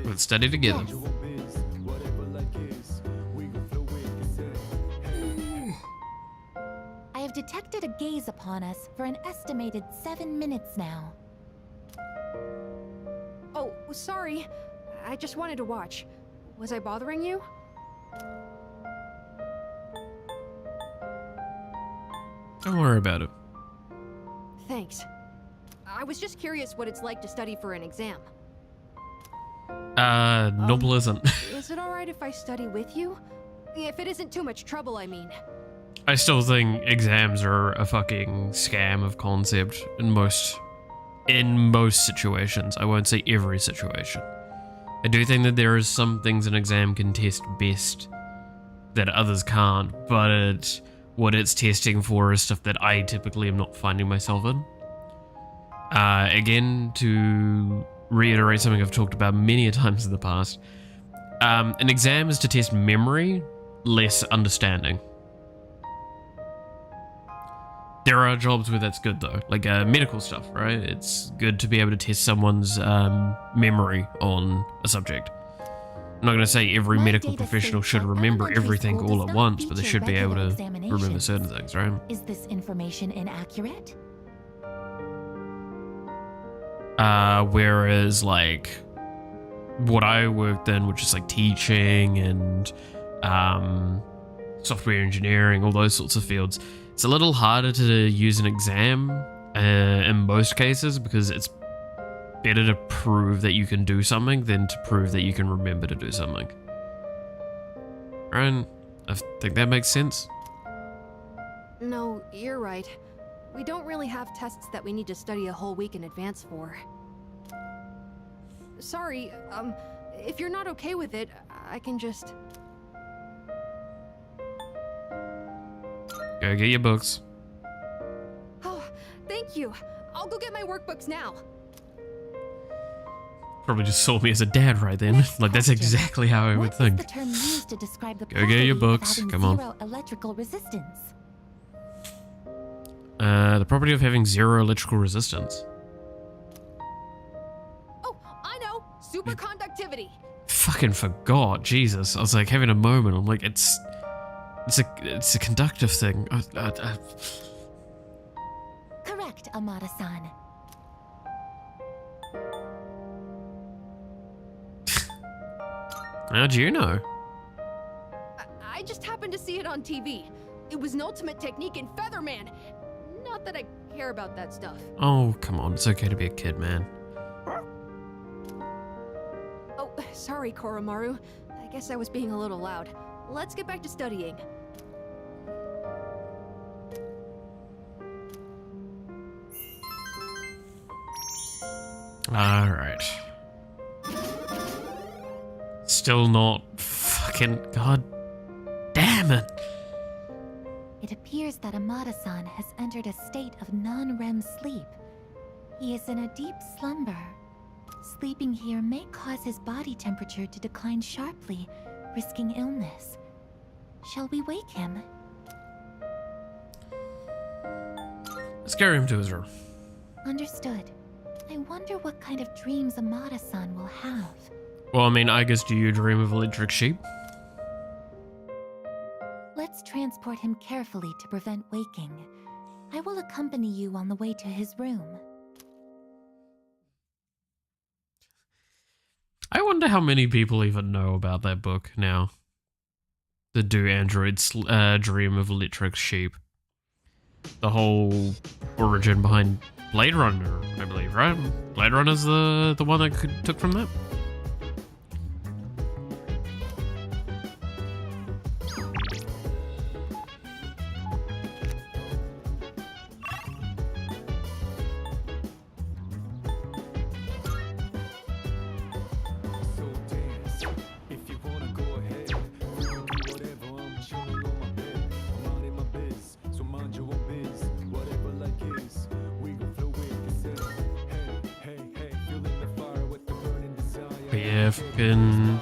Let's study together. Yes. I have detected a gaze upon us for an estimated 7 minutes now. Oh, sorry. I just wanted to watch. Was I bothering you? Don't worry about it. Thanks. I was just curious what it's like to study for an exam. No pleasant. Is it alright if I study with you? If it isn't too much trouble, I mean. I still think exams are a fucking scam of concept in most situations. I won't say every situation. I do think that there is some things an exam can test best that others can't, but what it's testing for is stuff that I typically am not finding myself in. Again, to reiterate something I've talked about many a times in the past, an exam is to test memory, less understanding. There are jobs where that's good though, like medical stuff, right? It's good to be able to test someone's memory on a subject. I'm not going to say every medical professional should remember everything all at once, but they should be able to remember certain things, right? Is this information inaccurate? Whereas like what I worked in, which is like teaching and software engineering, all those sorts of fields, it's a little harder to use an exam in most cases because it's better to prove that you can do something than to prove that you can remember to do something. Right? I think that makes sense. No, you're right. We don't really have tests that we need to study a whole week in advance for. Sorry, if you're not okay with it, I can just... Go get your books. Oh, thank you. I'll go get my workbooks now. Probably just saw me as a dad right then. Like, that's exactly how I would think. What is the term used to describe the Go get your property of books. having Come on. zero electrical resistance? The property of having zero electrical resistance. Oh, I know! Superconductivity! Fucking forgot. Jesus. I was like having a moment. I'm like, it's a conductive thing. Correct, Amada-san. How'd you know? I just happened to see it on TV. It was an ultimate technique in Featherman. Not that I care about that stuff. Oh, come on. It's okay to be a kid, man. Oh, sorry, Koromaru. I guess I was being a little loud. Let's get back to studying. Alright. Still not fucking... God damn it. It appears that Amada-san has entered a state of non-REM sleep. He is in a deep slumber. Sleeping here may cause his body temperature to decline sharply, risking illness. Shall we wake him? Let's carry him to his room. Understood. I wonder what kind of dreams Amada-san will have. Well, I mean, I guess, do you dream of electric sheep? Let's transport him carefully to prevent waking. I will accompany you on the way to his room. I wonder how many people even know about that book now. The Do Androids Dream of Electric Sheep. The whole origin behind Blade Runner, I believe, right? Blade Runner's the one that took from that? But yeah, fucking...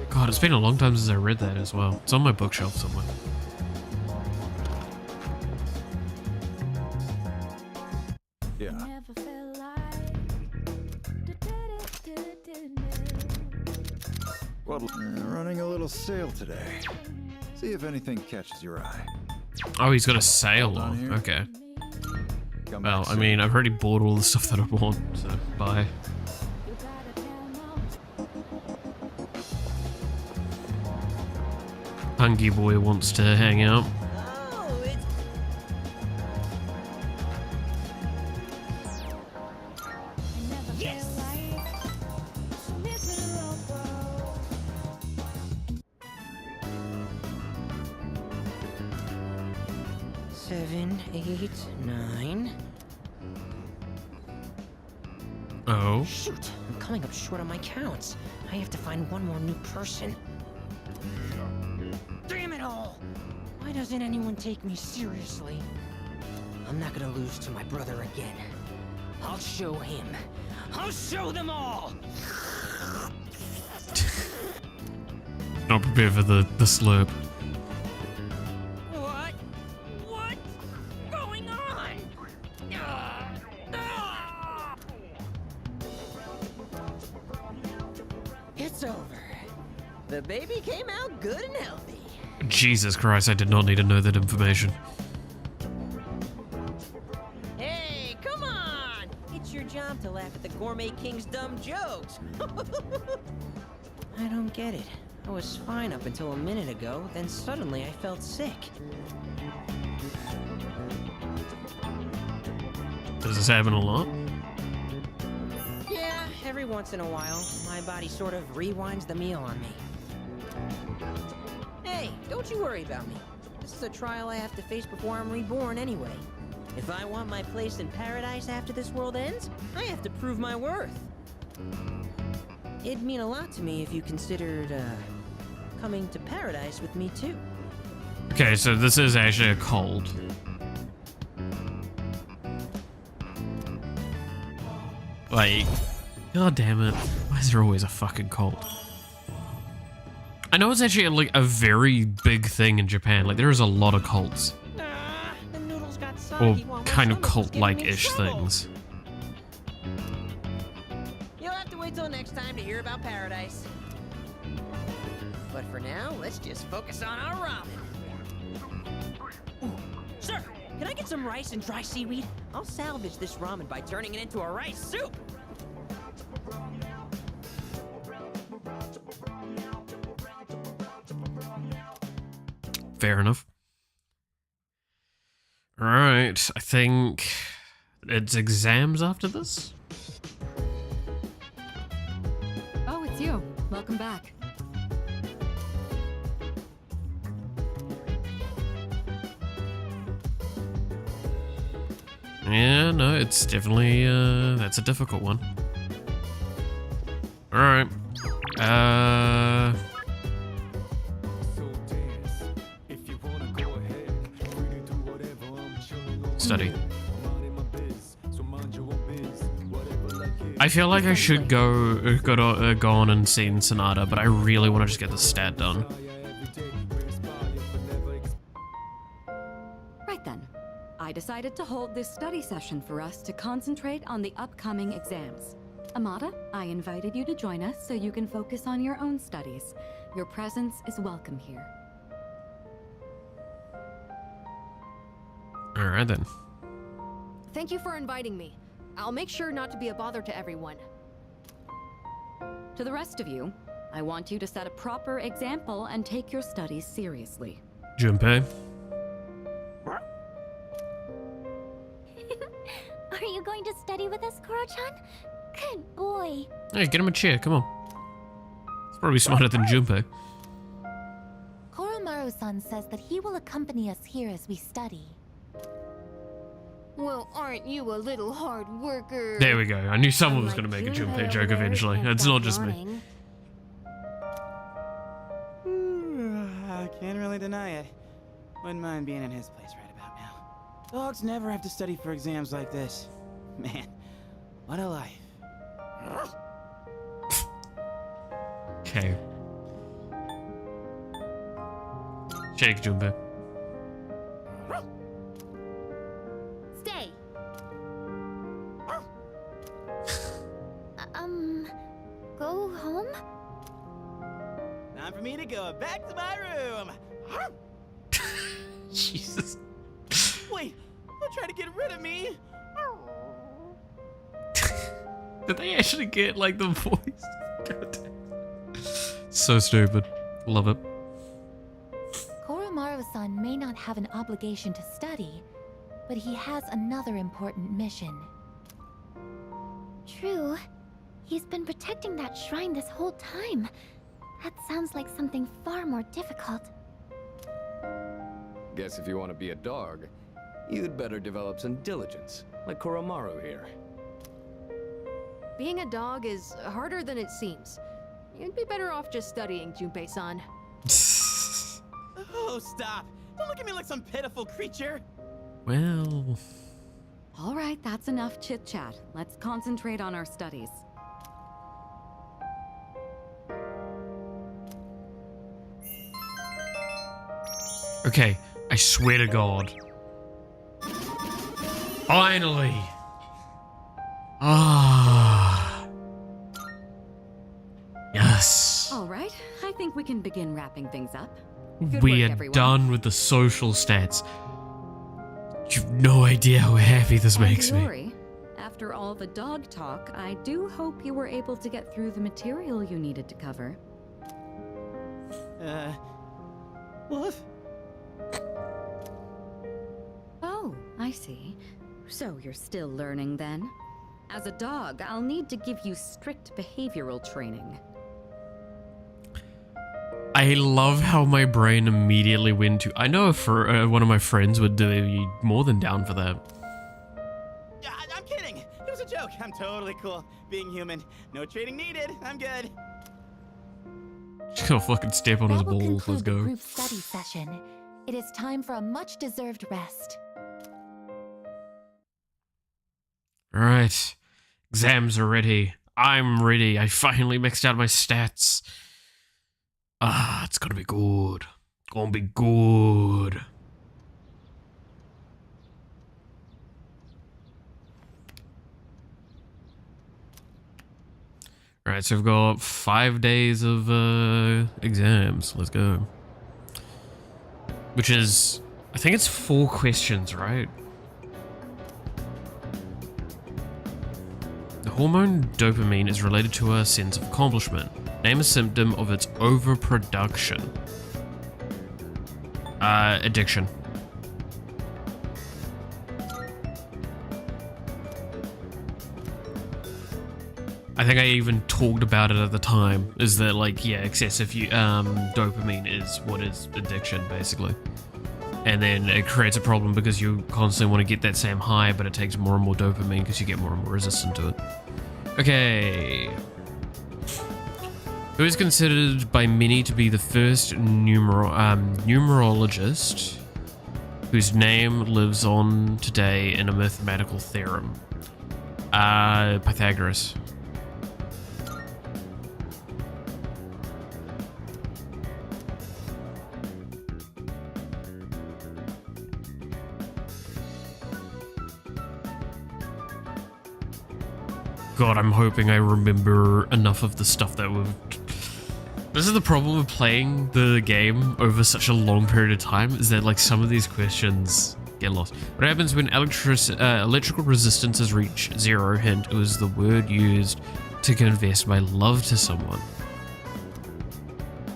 God, it's been a long time since I read that as well. It's on my bookshelf somewhere. Yeah. Well, running a little sale today. See if anything catches your eye. Oh, he's got a sale on. Okay. Well, I mean, I've already bought all the stuff that I want, so bye. Punky boy wants to hang out. Seven, 8, 9. Oh. Shoot, I'm coming up short on my counts. I have to find one more new person. Damn it all! Why doesn't anyone take me seriously? I'm not gonna lose to my brother again. I'll show him. I'll show them all! Not prepared for the slurp. What? What's going on? It's over. The baby came out good and healthy. Jesus Christ, I did not need to know that information. Hey, come on! it's your job to laugh at the Gourmet King's dumb jokes. I don't get it. I was fine up until a minute ago, then suddenly I felt sick. Does this happen a lot? Yeah, every once in a while, my body sort of rewinds the meal on me. Hey, don't you worry about me. This is a trial I have to face before I'm reborn anyway. If I want my place in paradise after this world ends, I have to prove my worth. It'd mean a lot to me if you considered, coming to paradise with me too. Okay, so this is actually a cult. Like, god damn it. Why is there always a fucking cult? I know it's actually like a very big thing in Japan. Like, there is a lot of cults. The noodles got Or soggy while my kind of stomach was giving me cult-like-ish trouble. things. You'll have to wait till next time to hear about paradise. But for now, let's just focus on our ramen. Ooh, sir, can I get some rice and dry seaweed? I'll salvage this ramen by turning it into a rice soup. Fair enough. Alright, I think it's exams after this? Oh, it's you. Welcome back. Yeah, no, it's definitely, that's a difficult one. Alright. Study. I feel like I should go on and see Sonata, but I really want to just get the stat done. Right then. I decided to hold this study session for us to concentrate on the upcoming exams. Amada, I invited you to join us so you can focus on your own studies. Your presence is welcome here. Alright then. Thank you for inviting me. I'll make sure not to be a bother to everyone. To the rest of you, I want you to set a proper example and take your studies seriously. Junpei. Are you going to study with us, Koro-chan? Good boy. Hey, get him a chair, come on. He's probably smarter than Junpei. Koromaru-san says that he will accompany us here as we study. Well, aren't you a little hard worker? There we go. I knew someone was Unlike going to make a Junpei Junpei over joke there, eventually. can't It's stop not just me. yawning. I can't really deny it. Wouldn't mind being in his place right about now. Dogs never have to study for exams like this. Man, what a life. Okay. Shake, Junpei. Stay. Go home? Time for me to go back to my room. Jesus. Wait, don't try to get rid of me. Did they actually get, like, the voice? God damn. So stupid. Love it. Koromaru-san may not have an obligation to study, but he has another important mission. True. He's been protecting that shrine this whole time. That sounds like something far more difficult. Guess if you want to be a dog, you'd better develop some diligence, like Koromaru here. Being a dog is harder than it seems. You'd be better off just studying, Junpei-san. Oh, stop. Don't look at me like some pitiful creature. Well... All right, that's enough chit-chat. Let's concentrate on our studies. Okay, I swear to God. Finally! Ah. Yes. All right, I think we can begin wrapping things up. Good We work, are everyone. done with the social stats. You've no idea how happy this makes me. After after all the dog talk, I do hope you were able to get through the material you needed to cover. What? Oh, I see. So you're still learning then? As a dog, I'll need to give you strict behavioral training. I love how my brain immediately went to. I know one of my friends would be more than down for that. Yeah, I'm kidding. It was a joke. I'm totally cool. Being human. No training needed. I'm good. Just gonna fucking step on his That will balls. Let's conclude the go. group study session. It is time for a much-deserved rest. Alright. Exams are ready. I'm ready. I finally maxed out my stats. Ah, it's gonna be good. Gonna be good. Alright, so we've got 5 days of exams. Let's go. Which is, I think it's 4 questions, right? The hormone dopamine is related to a sense of accomplishment. Name a symptom of its overproduction. Addiction. I think I even talked about it at the time, is that like, yeah, excessive dopamine is what is addiction, basically. And then it creates a problem because you constantly want to get that same high, but it takes more and more dopamine because you get more and more resistant to it. Okay. Who is considered by many to be the first numerologist whose name lives on today in a mathematical theorem? Pythagoras. God, I'm hoping I remember enough of the stuff that we've... This is the problem with playing the game over such a long period of time, is that like some of these questions get lost. What happens when electrical resistances reach 0? Hint, it was the word used to confess my love to someone.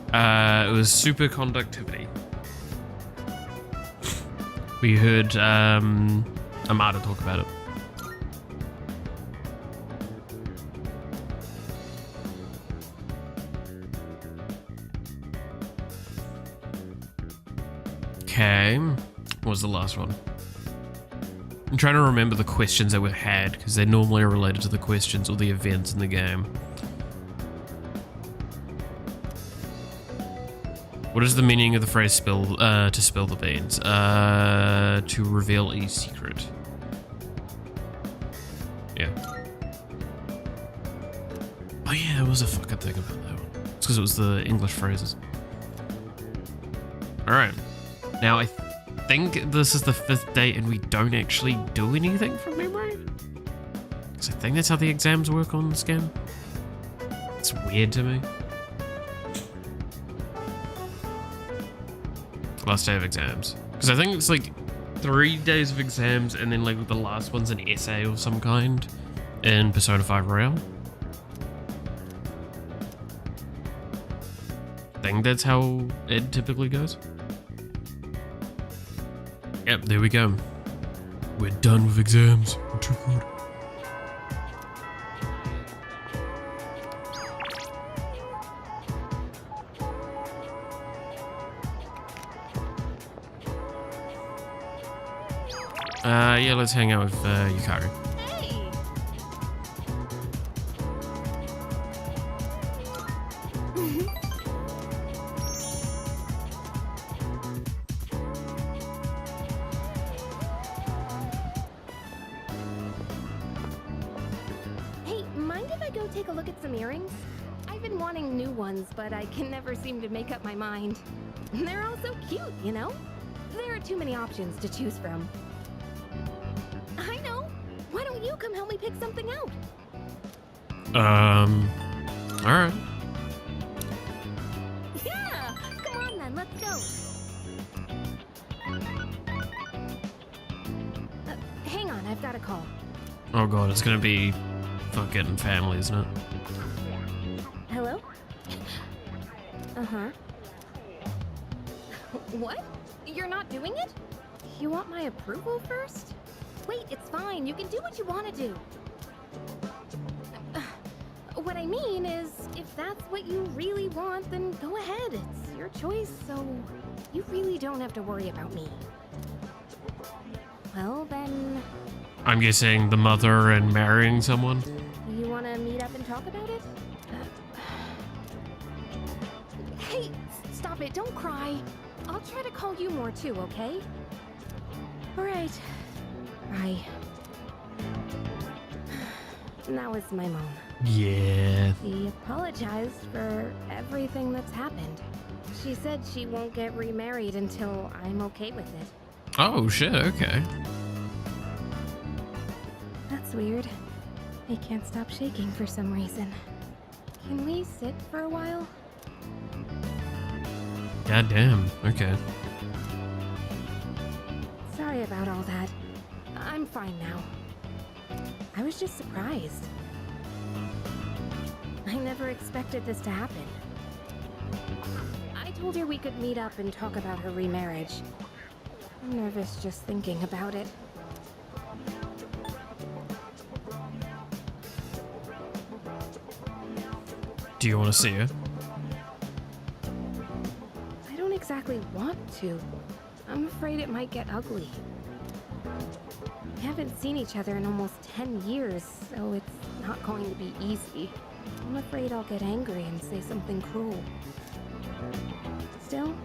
It was superconductivity. We heard Amada talk about it. Okay, what was the last one? I'm trying to remember the questions that we've had, because they normally are related to the questions or the events in the game. What is the meaning of the phrase to spill the beans? To reveal a secret. Yeah. Oh yeah, there was a fucking thing about that one. It's because it was the English phrases. Alright. Now, I think this is the 5th day and we don't actually do anything from memory. Because I think that's how the exams work on this game. It's weird to me. Last day of exams. Because I think it's like 3 days of exams and then like the last one's an essay of some kind in Persona 5 Royale. I think that's how it typically goes. Yep, there we go. We're done with exams. We're too good. Yeah, let's hang out with Yukari. Hey! Hey, mind if I go take a look at some earrings? I've been wanting new ones, but I can never seem to make up my mind. They're all so cute, you know? There are too many options to choose from. I know. Why don't you come help me pick something out? Alright. Yeah! Come on then, let's go. Hang on, I've got a call. Oh god, it's gonna be fucking family, isn't it? Hello? Uh-huh. What? You're not doing it? You want my approval first? Wait, it's fine. You can do what you want to do. What I mean is, if that's what you really want, then go ahead. It's your choice, so you really don't have to worry about me. Well, then... I'm guessing the mother and marrying someone? You want to meet up and talk about it? Hey, stop it. Don't cry. I'll try to call you more too, okay? All right. Bye. And that was my mom. Yeah. She apologized for everything that's happened. She said she won't get remarried until I'm okay with it. Oh shit, okay. That's weird. I can't stop shaking for some reason. Can we sit for a while? God damn, okay. Sorry about all that. I'm fine now. I was just surprised. I never expected this to happen. I told her we could meet up and talk about her remarriage. I'm nervous just thinking about it. Do you want to see her? I don't exactly want to. I'm afraid it might get ugly. We haven't seen each other in almost 10 years, so it's not going to be easy. I'm afraid I'll get angry and say something cruel. Still,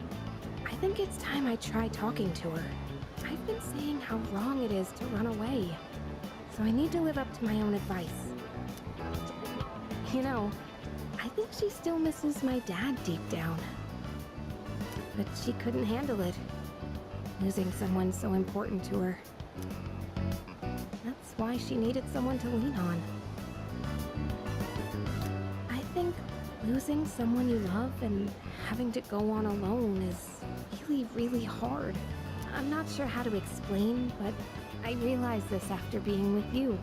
I think it's time I try talking to her. I've been saying how wrong it is to run away, so I need to live up to my own advice. You know, I think she still misses my dad deep down. But she couldn't handle it, losing someone so important to her. That's why she needed someone to lean on. I think losing someone you love and having to go on alone is really, really hard. I'm not sure how to explain, but I realized this after being with you.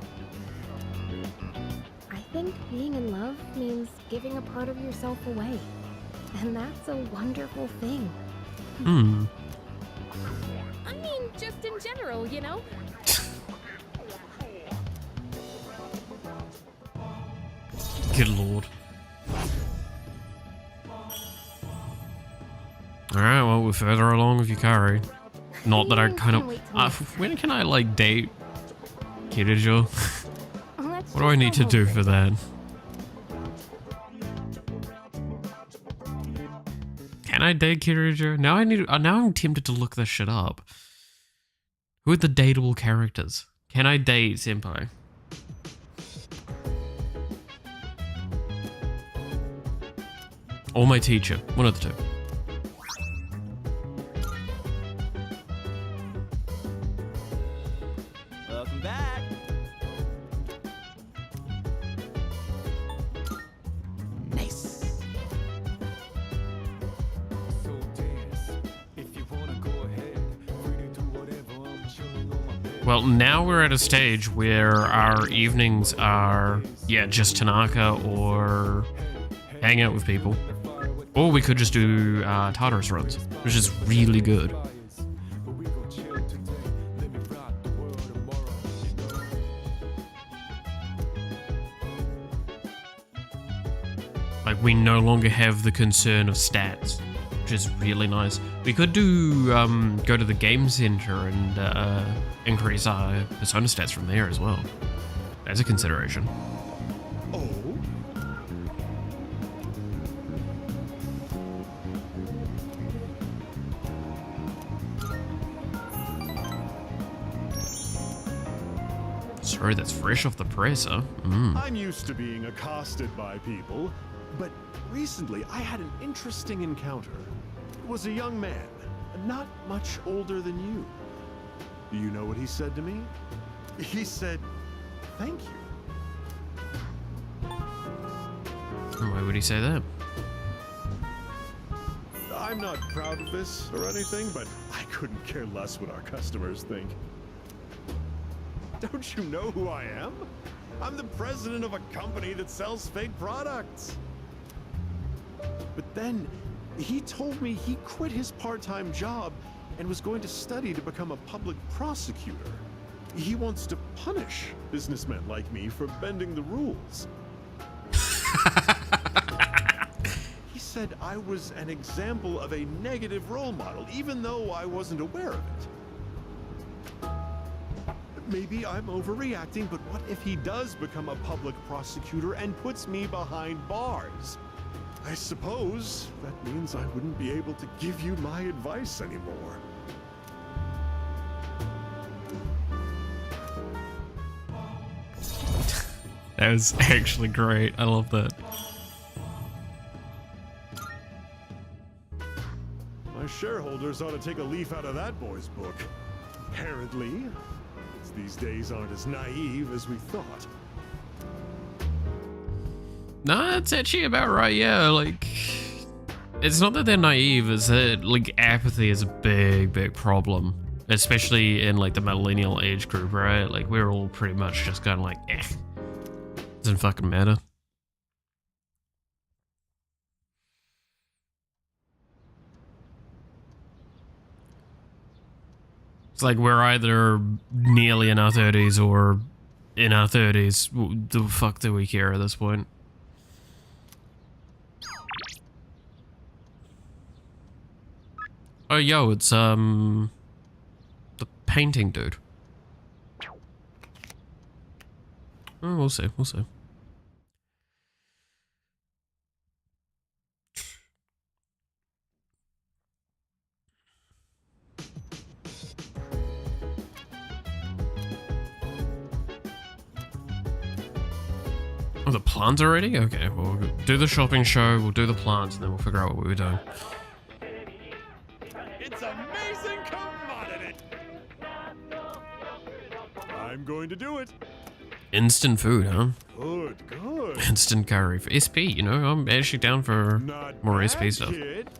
I think being in love means giving a part of yourself away. And that's a wonderful thing. Hmm. I mean, just in general, you know? Good lord. Alright, well, we're further along with Yukari. Not that I kind of... when can I, like, date Kirijo? What do I need to do for that? Can I date Kirijo? Now I'm tempted to look this shit up. Who are the dateable characters? Can I date Senpai? Or my teacher? One of the two. Welcome back. Nice. Well, now we're at a stage where our evenings are, yeah, just Tanaka or hang out with people. Or we could just do Tartarus runs, which is really good. Like, we no longer have the concern of stats, which is really nice. We could do, go to the game center and increase our persona stats from there as well. As a consideration. Oh? Sorry, that's fresh off the presser. Mm. I'm used to being accosted by people, but recently I had an interesting encounter. It was a young man, not much older than you. Do you know what he said to me? He said, "Thank you." Why would he say that? I'm not proud of this or anything, but I couldn't care less what our customers think. Don't you know who I am? I'm the president of a company that sells fake products. But then, he told me he quit his part-time job and was going to study to become a public prosecutor. He wants to punish businessmen like me for bending the rules. He said I was an example of a negative role model, even though I wasn't aware of it. Maybe I'm overreacting, but what if he does become a public prosecutor and puts me behind bars? I suppose that means I wouldn't be able to give you my advice anymore. That was actually great. I love that. My shareholders ought to take a leaf out of that boy's book. Apparently, these days aren't as naive as we thought. Nah, that's actually about right, yeah, like... It's not that they're naive, it's that, like, apathy is a big problem. Especially in, like, the millennial age group, right? Like, we're all pretty much just kind of like, eh. Doesn't fucking matter. It's like we're either nearly in our 30s or in our 30s. The fuck do we care at this point? Oh, yo, it's, the painting dude. Oh, we'll see, we'll see. Oh, the plants already? Okay, we'll do the shopping show, we'll do the plants, and then we'll figure out what we were doing. It's amazing commodity! I'm going to do it. Instant food, huh? Good, good. Instant curry for SP, you know, I'm actually down for more SP stuff. Kid.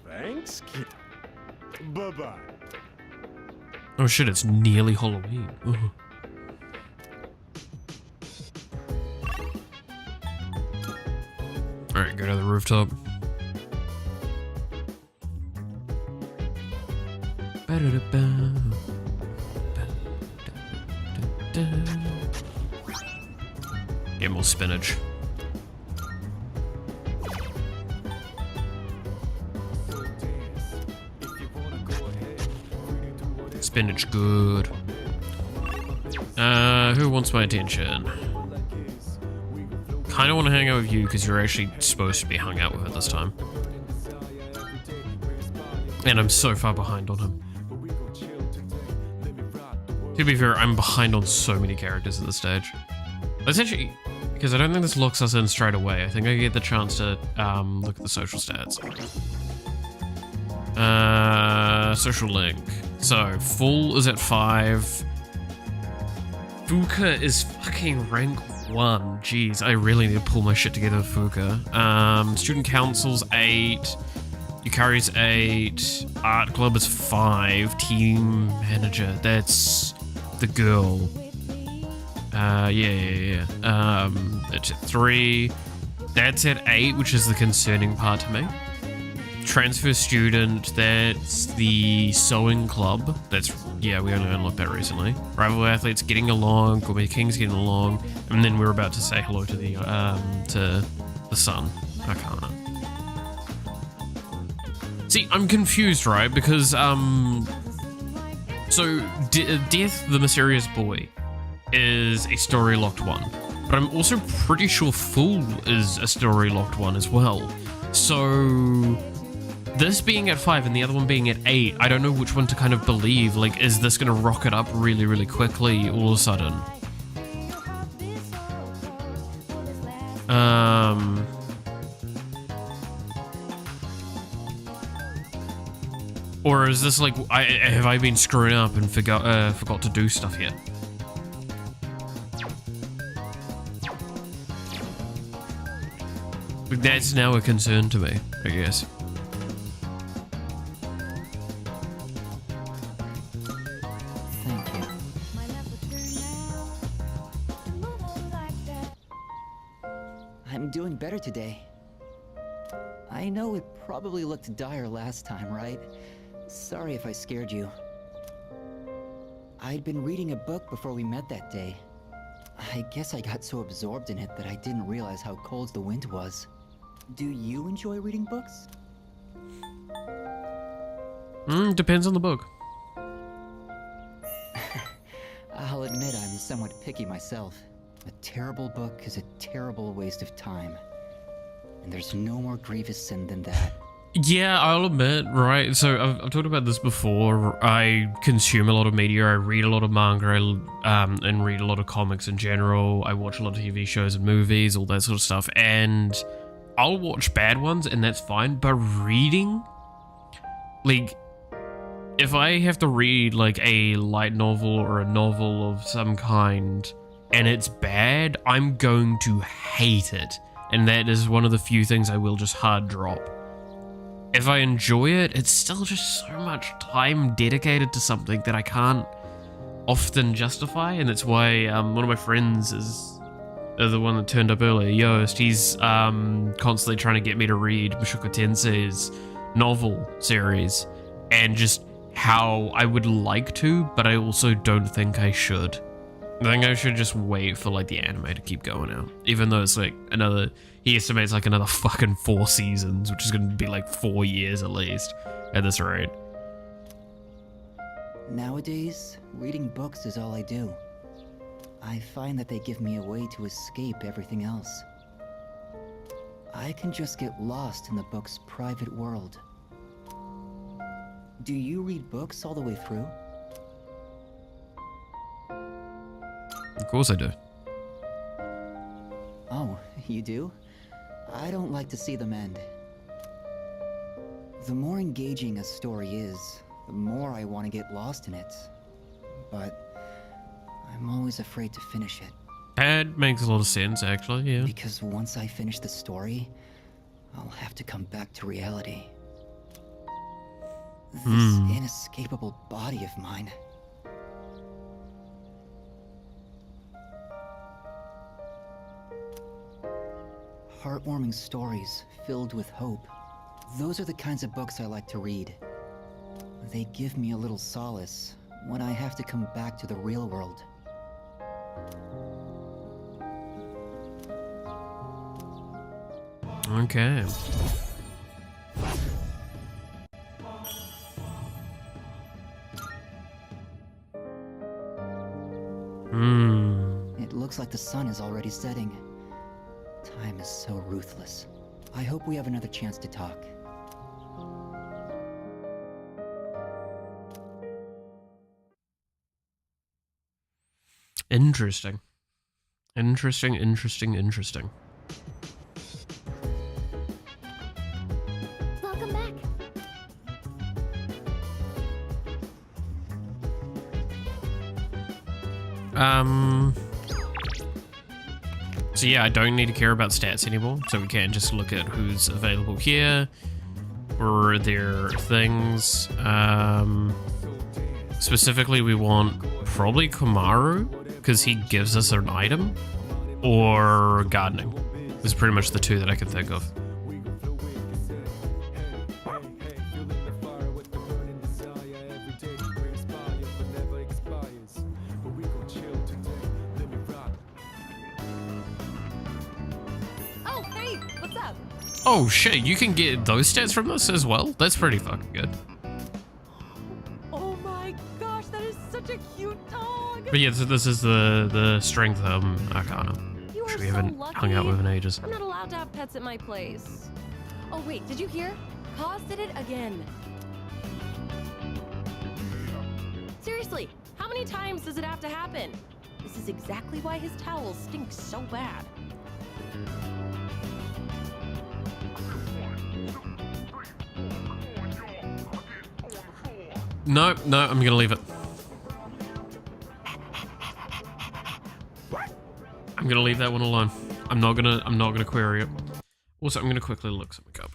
Thanks, kid. Bye-bye. Oh shit, it's nearly Halloween. Ooh. Alright, go to the rooftop. Get more spinach. Spinach good. Who wants my attention? Kinda wanna hang out with you because you're actually supposed to be hung out with at this time. And I'm so far behind on him. To be fair, I'm behind on so many characters at this stage. Let's actually, because I don't think this locks us in straight away. I think I get the chance to look at the social stats. Social link. So, Full is at 5. Fuka is fucking rank 1. Jeez, I really need to pull my shit together with Fuka. Student Council's 8. Yukari's 8. Art Club is 5. Team Manager, that's the girl. Yeah. That's at 3. That's at 8, which is the concerning part to me. Transfer student, that's the sewing club. That's, yeah, we only unlocked that recently. Rival athletes getting along, Gourmet King's getting along, and then we're about to say hello to the sun. I can't. See, I'm confused, right? Because, so, Death, the Mysterious Boy, is a story-locked one. But I'm also pretty sure Fool is a story-locked one as well. So, this being at 5 and the other one being at 8, I don't know which one to kind of believe. Like, is this gonna rocket up really, really quickly all of a sudden? Or is this like, have I been screwing up and forgot to do stuff here? That's now a concern to me, I guess. Thank you. I'm doing better today. I know it probably looked dire last time, right? Sorry if I scared you. I'd been reading a book before we met that day. I guess I got so absorbed in it that I didn't realize how cold the wind was. Do you enjoy reading books? Depends on the book. I'll admit I'm somewhat picky myself. A terrible book is a terrible waste of time. And there's no more grievous sin than that. Yeah, I'll admit, right? So I've talked about this before. I consume a lot of media. I read a lot of manga, and read a lot of comics in general. I watch a lot of TV shows and movies, all that sort of stuff. And I'll watch bad ones, and that's fine. But reading, like, if I have to read like a light novel or a novel of some kind, and it's bad, I'm going to hate it. And that is one of the few things I will just hard drop. If I enjoy it, it's still just so much time dedicated to something that I can't often justify, and that's why one of my friends is the one that turned up earlier, Yost. He's constantly trying to get me to read Mushoku Tensei's novel series, and just how I would like to, but I also don't think I should. I think I should just wait for like the anime to keep going out, even though it's like another, he estimates like another fucking 4 seasons, which is going to be like 4 years at least at this rate. Nowadays, reading books is all I do. I find that they give me a way to escape everything else. I can just get lost in the book's private world. Do you read books all the way through? Of course I do. Oh, you do? I don't like to see them end. The more engaging a story is, the more I want to get lost in it. But I'm always afraid to finish it. That makes a lot of sense, actually, yeah. Because once I finish the story, I'll have to come back to reality. This inescapable body of mine. Heartwarming stories filled with hope. Those are the kinds of books I like to read. They give me a little solace when I have to come back to the real world. Okay. It looks like the sun is already setting. Time is so ruthless. I hope we have another chance to talk. Interesting. Interesting. Welcome back. So yeah, I don't need to care about stats anymore, so we can just look at who's available here, or their things. Specifically, we want probably Komaru, because he gives us an item, or gardening. These are pretty much the two that I can think of. Oh shit, you can get those stats from this as well? That's pretty fucking good. Oh my gosh, that is such a cute dog! But yeah, so this is the strength arcana, which we haven't hung out with in ages. I'm not allowed to have pets at my place. Oh wait, did you hear? Kaz did it again. Seriously, how many times does it have to happen? This is exactly why his towel stinks so bad. No, I'm gonna leave it. I'm gonna leave that one alone. I'm not gonna query it. Also, I'm going to quickly look something up.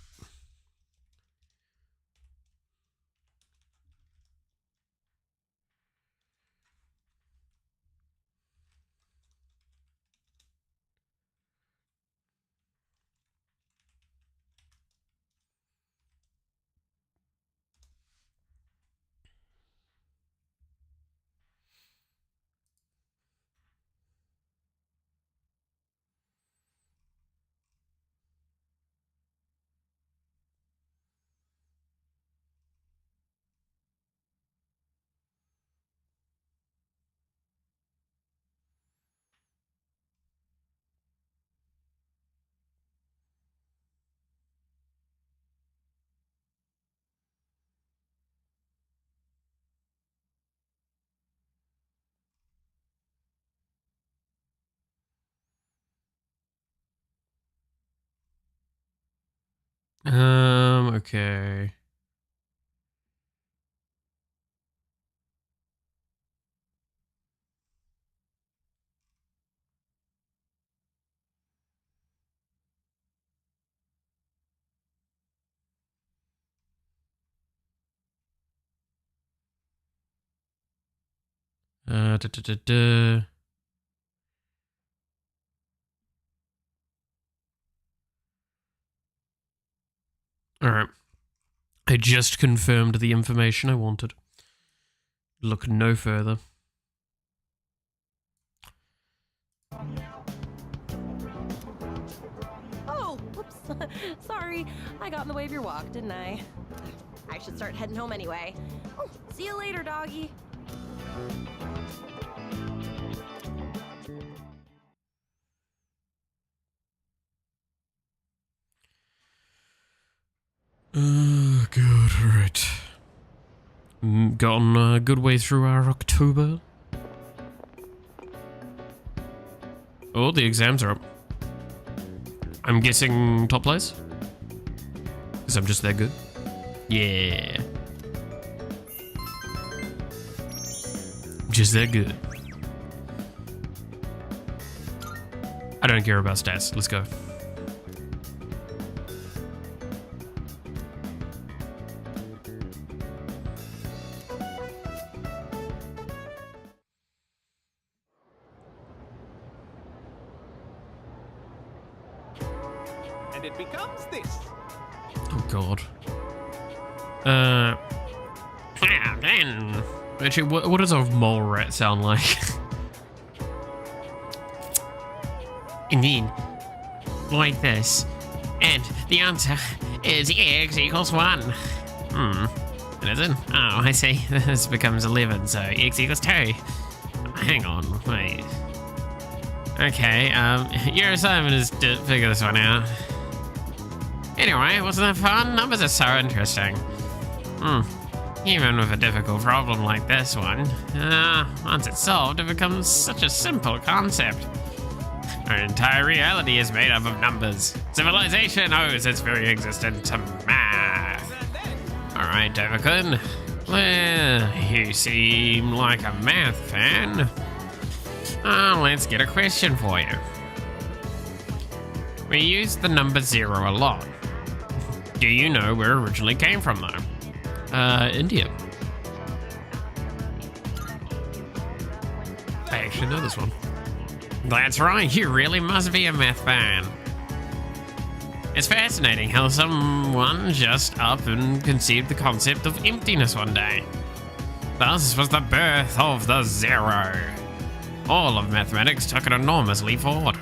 Okay. Da, da, da, da. Alright. I just confirmed the information I wanted. Look no further. Oh, whoops. Sorry, I got in the way of your walk, didn't I? I should start heading home anyway. Oh, see you later, doggy. Good, right. Gotten a good way through our October. Oh, the exams are up. I'm guessing top place? Because I'm just that good. Yeah. Just that good. I don't care about stats. Let's go. And it becomes this. Oh god. Actually, what does a mole rat sound like? Indeed. Like this. And the answer is x equals 1. It isn't? Oh, I see. This becomes 11, so x equals 2. Hang on, wait. Okay, your assignment is to figure this one out. Anyway, wasn't that fun? Numbers are so interesting. Even with a difficult problem like this one, once it's solved, it becomes such a simple concept. Our entire reality is made up of numbers. Civilization owes its very existence to math. Alright, David, well, you seem like a math fan. Let's get a question for you. We use the number 0 a lot. Do you know where it originally came from, though? India. I actually know this one. That's right, you really must be a math fan. It's fascinating how someone just up and conceived the concept of emptiness one day. Thus was the birth of the 0. All of mathematics took an enormous leap forward.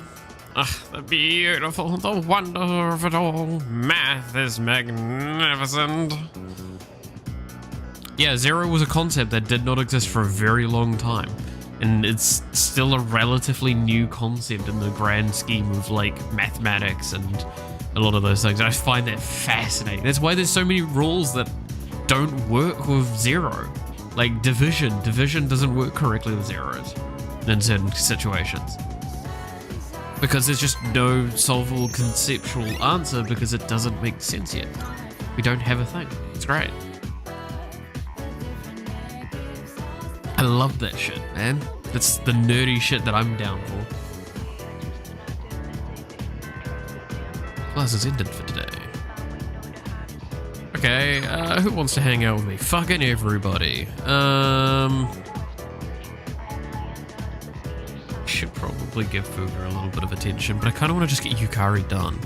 The beautiful, the wonder of it all. Math is magnificent. Yeah, 0 was a concept that did not exist for a very long time. And it's still a relatively new concept in the grand scheme of, like, mathematics and a lot of those things. I find that fascinating. That's why there's so many rules that don't work with 0. Like division. Division doesn't work correctly with zeros in certain situations. Because there's just no solvable conceptual answer because it doesn't make sense yet. We don't have a thing. It's great. I love that shit, man. That's the nerdy shit that I'm down for. class has ended for today. Okay, who wants to hang out with me? Fucking everybody. Should probably give Fuga a little bit of attention, but I kind of want to just get Yukari done.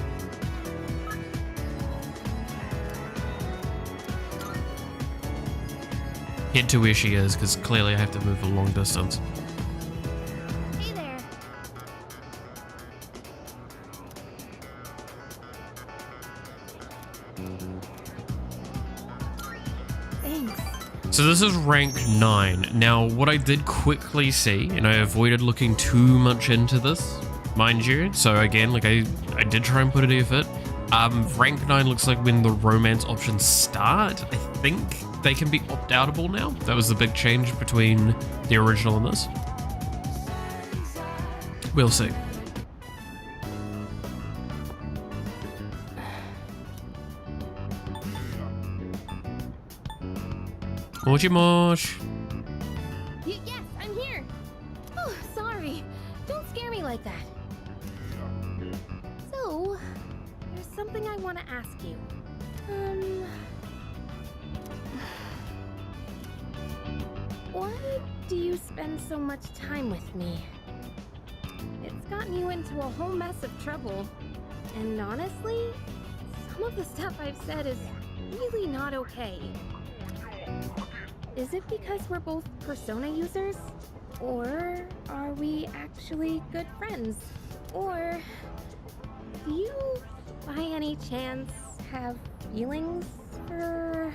Head to where she is, because clearly I have to move a long distance. Hey there. Thanks. So this is rank 9. Now, what I did quickly see, and I avoided looking too much into this, mind you, so again, like I did try and put an effort. Rank 9 looks like when the romance options start. I think they can be opt-outable now. That was the big change between the original and this. We'll see. Mochi Mosh. Yes, I'm here. Oh, sorry. Don't scare me like that. So, there's something I want to ask you. Why do you spend so much time with me? It's gotten you into a whole mess of trouble. And honestly, some of the stuff I've said is really not okay. Is it because we're both Persona users? Or are we actually good friends? Or do you, by any chance, have feelings for...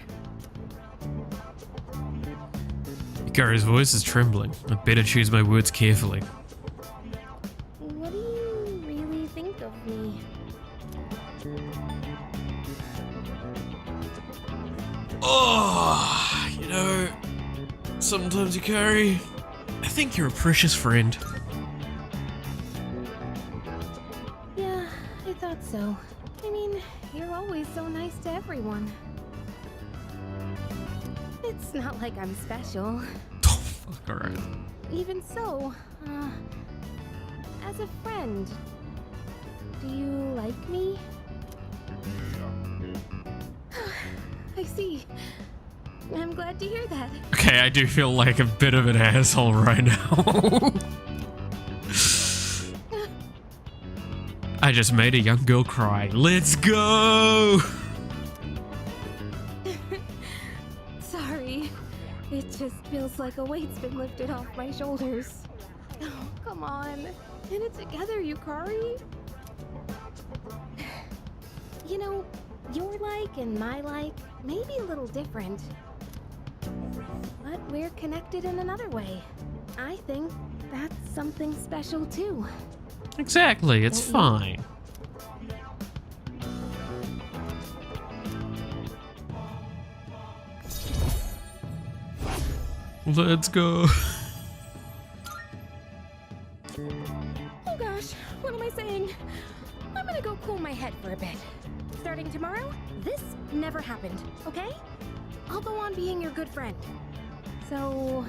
Yukari's voice is trembling. I better choose my words carefully. What do you really think of me? Oh, you know, sometimes Yukari, I think you're a precious friend. Yeah, I thought so. I mean, you're always so nice to everyone. It's not like I'm special. Oh, fuck, alright. Even so, as a friend, do you like me? I see. I'm glad to hear that. Okay, I do feel like a bit of an asshole right now. I just made a young girl cry. Let's go! Sorry. It just feels like a weight's been lifted off my shoulders. Oh, come on. Get it together, Yukari. You know, your like and my like may be a little different. But we're connected in another way. I think that's something special too. Exactly, it's fine. Let's go. Oh gosh, what am I saying? I'm gonna go cool my head for a bit. Starting tomorrow, this never happened, okay? I'll go on being your good friend. So,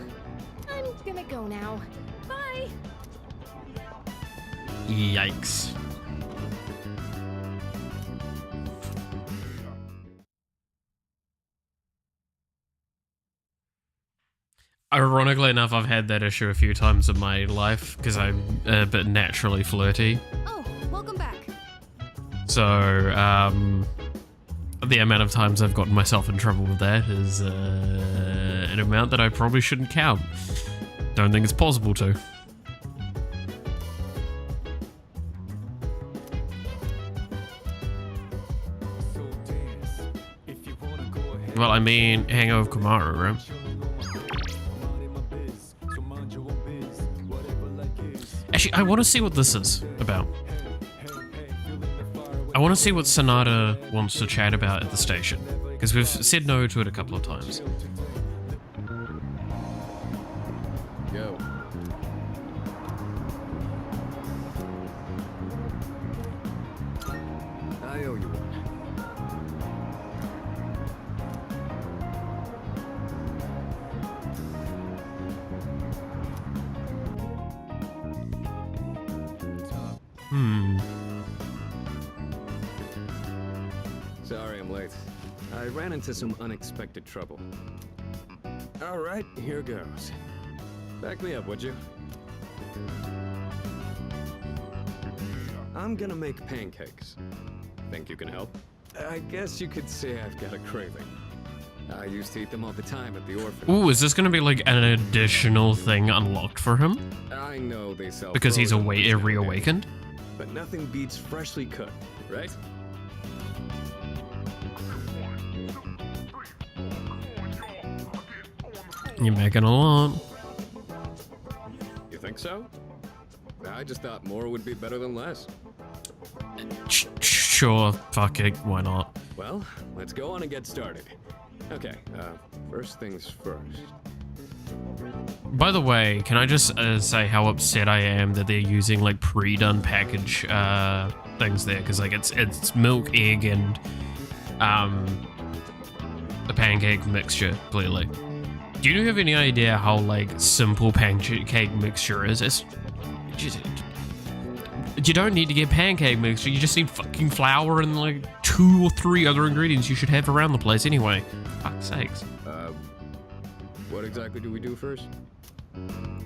I'm gonna go now. Bye! Yikes. Ironically enough, I've had that issue a few times in my life because I'm a bit naturally flirty. Oh, welcome back. So, the amount of times I've gotten myself in trouble with that is an amount that I probably shouldn't count. Don't think it's possible to. Well, I mean, Hangover Kumaru, right? Actually, I want to see what this is about. I want to see what Sonata wants to chat about at the station, because we've said no to it a couple of times. Go. I owe you one. late. I ran into some unexpected trouble. Alright, here goes. Back me up, would you? I'm gonna make pancakes. Think you can help? I guess you could say I've got a craving. I used to eat them all the time at the orphanage. Ooh, is this gonna be like an additional thing unlocked for him? I know they sell Because he's frozen ones nowadays, reawakened? but nothing beats freshly cooked, right? You're making a lot. You think so? I just thought more would be better than less. Sure, fuck it, why not? Well, let's go on and get started. Okay, first things first. By the way, can I just say how upset I am that they're using like pre-done package things there? Because like it's milk, egg, and the pancake mixture, clearly. Do you have any idea how like simple pancake mixture is? It's just, you don't need to get pancake mixture, you just need fucking flour and like 2 or 3 other ingredients you should have around the place anyway. Fuck's sakes. What exactly do we do first?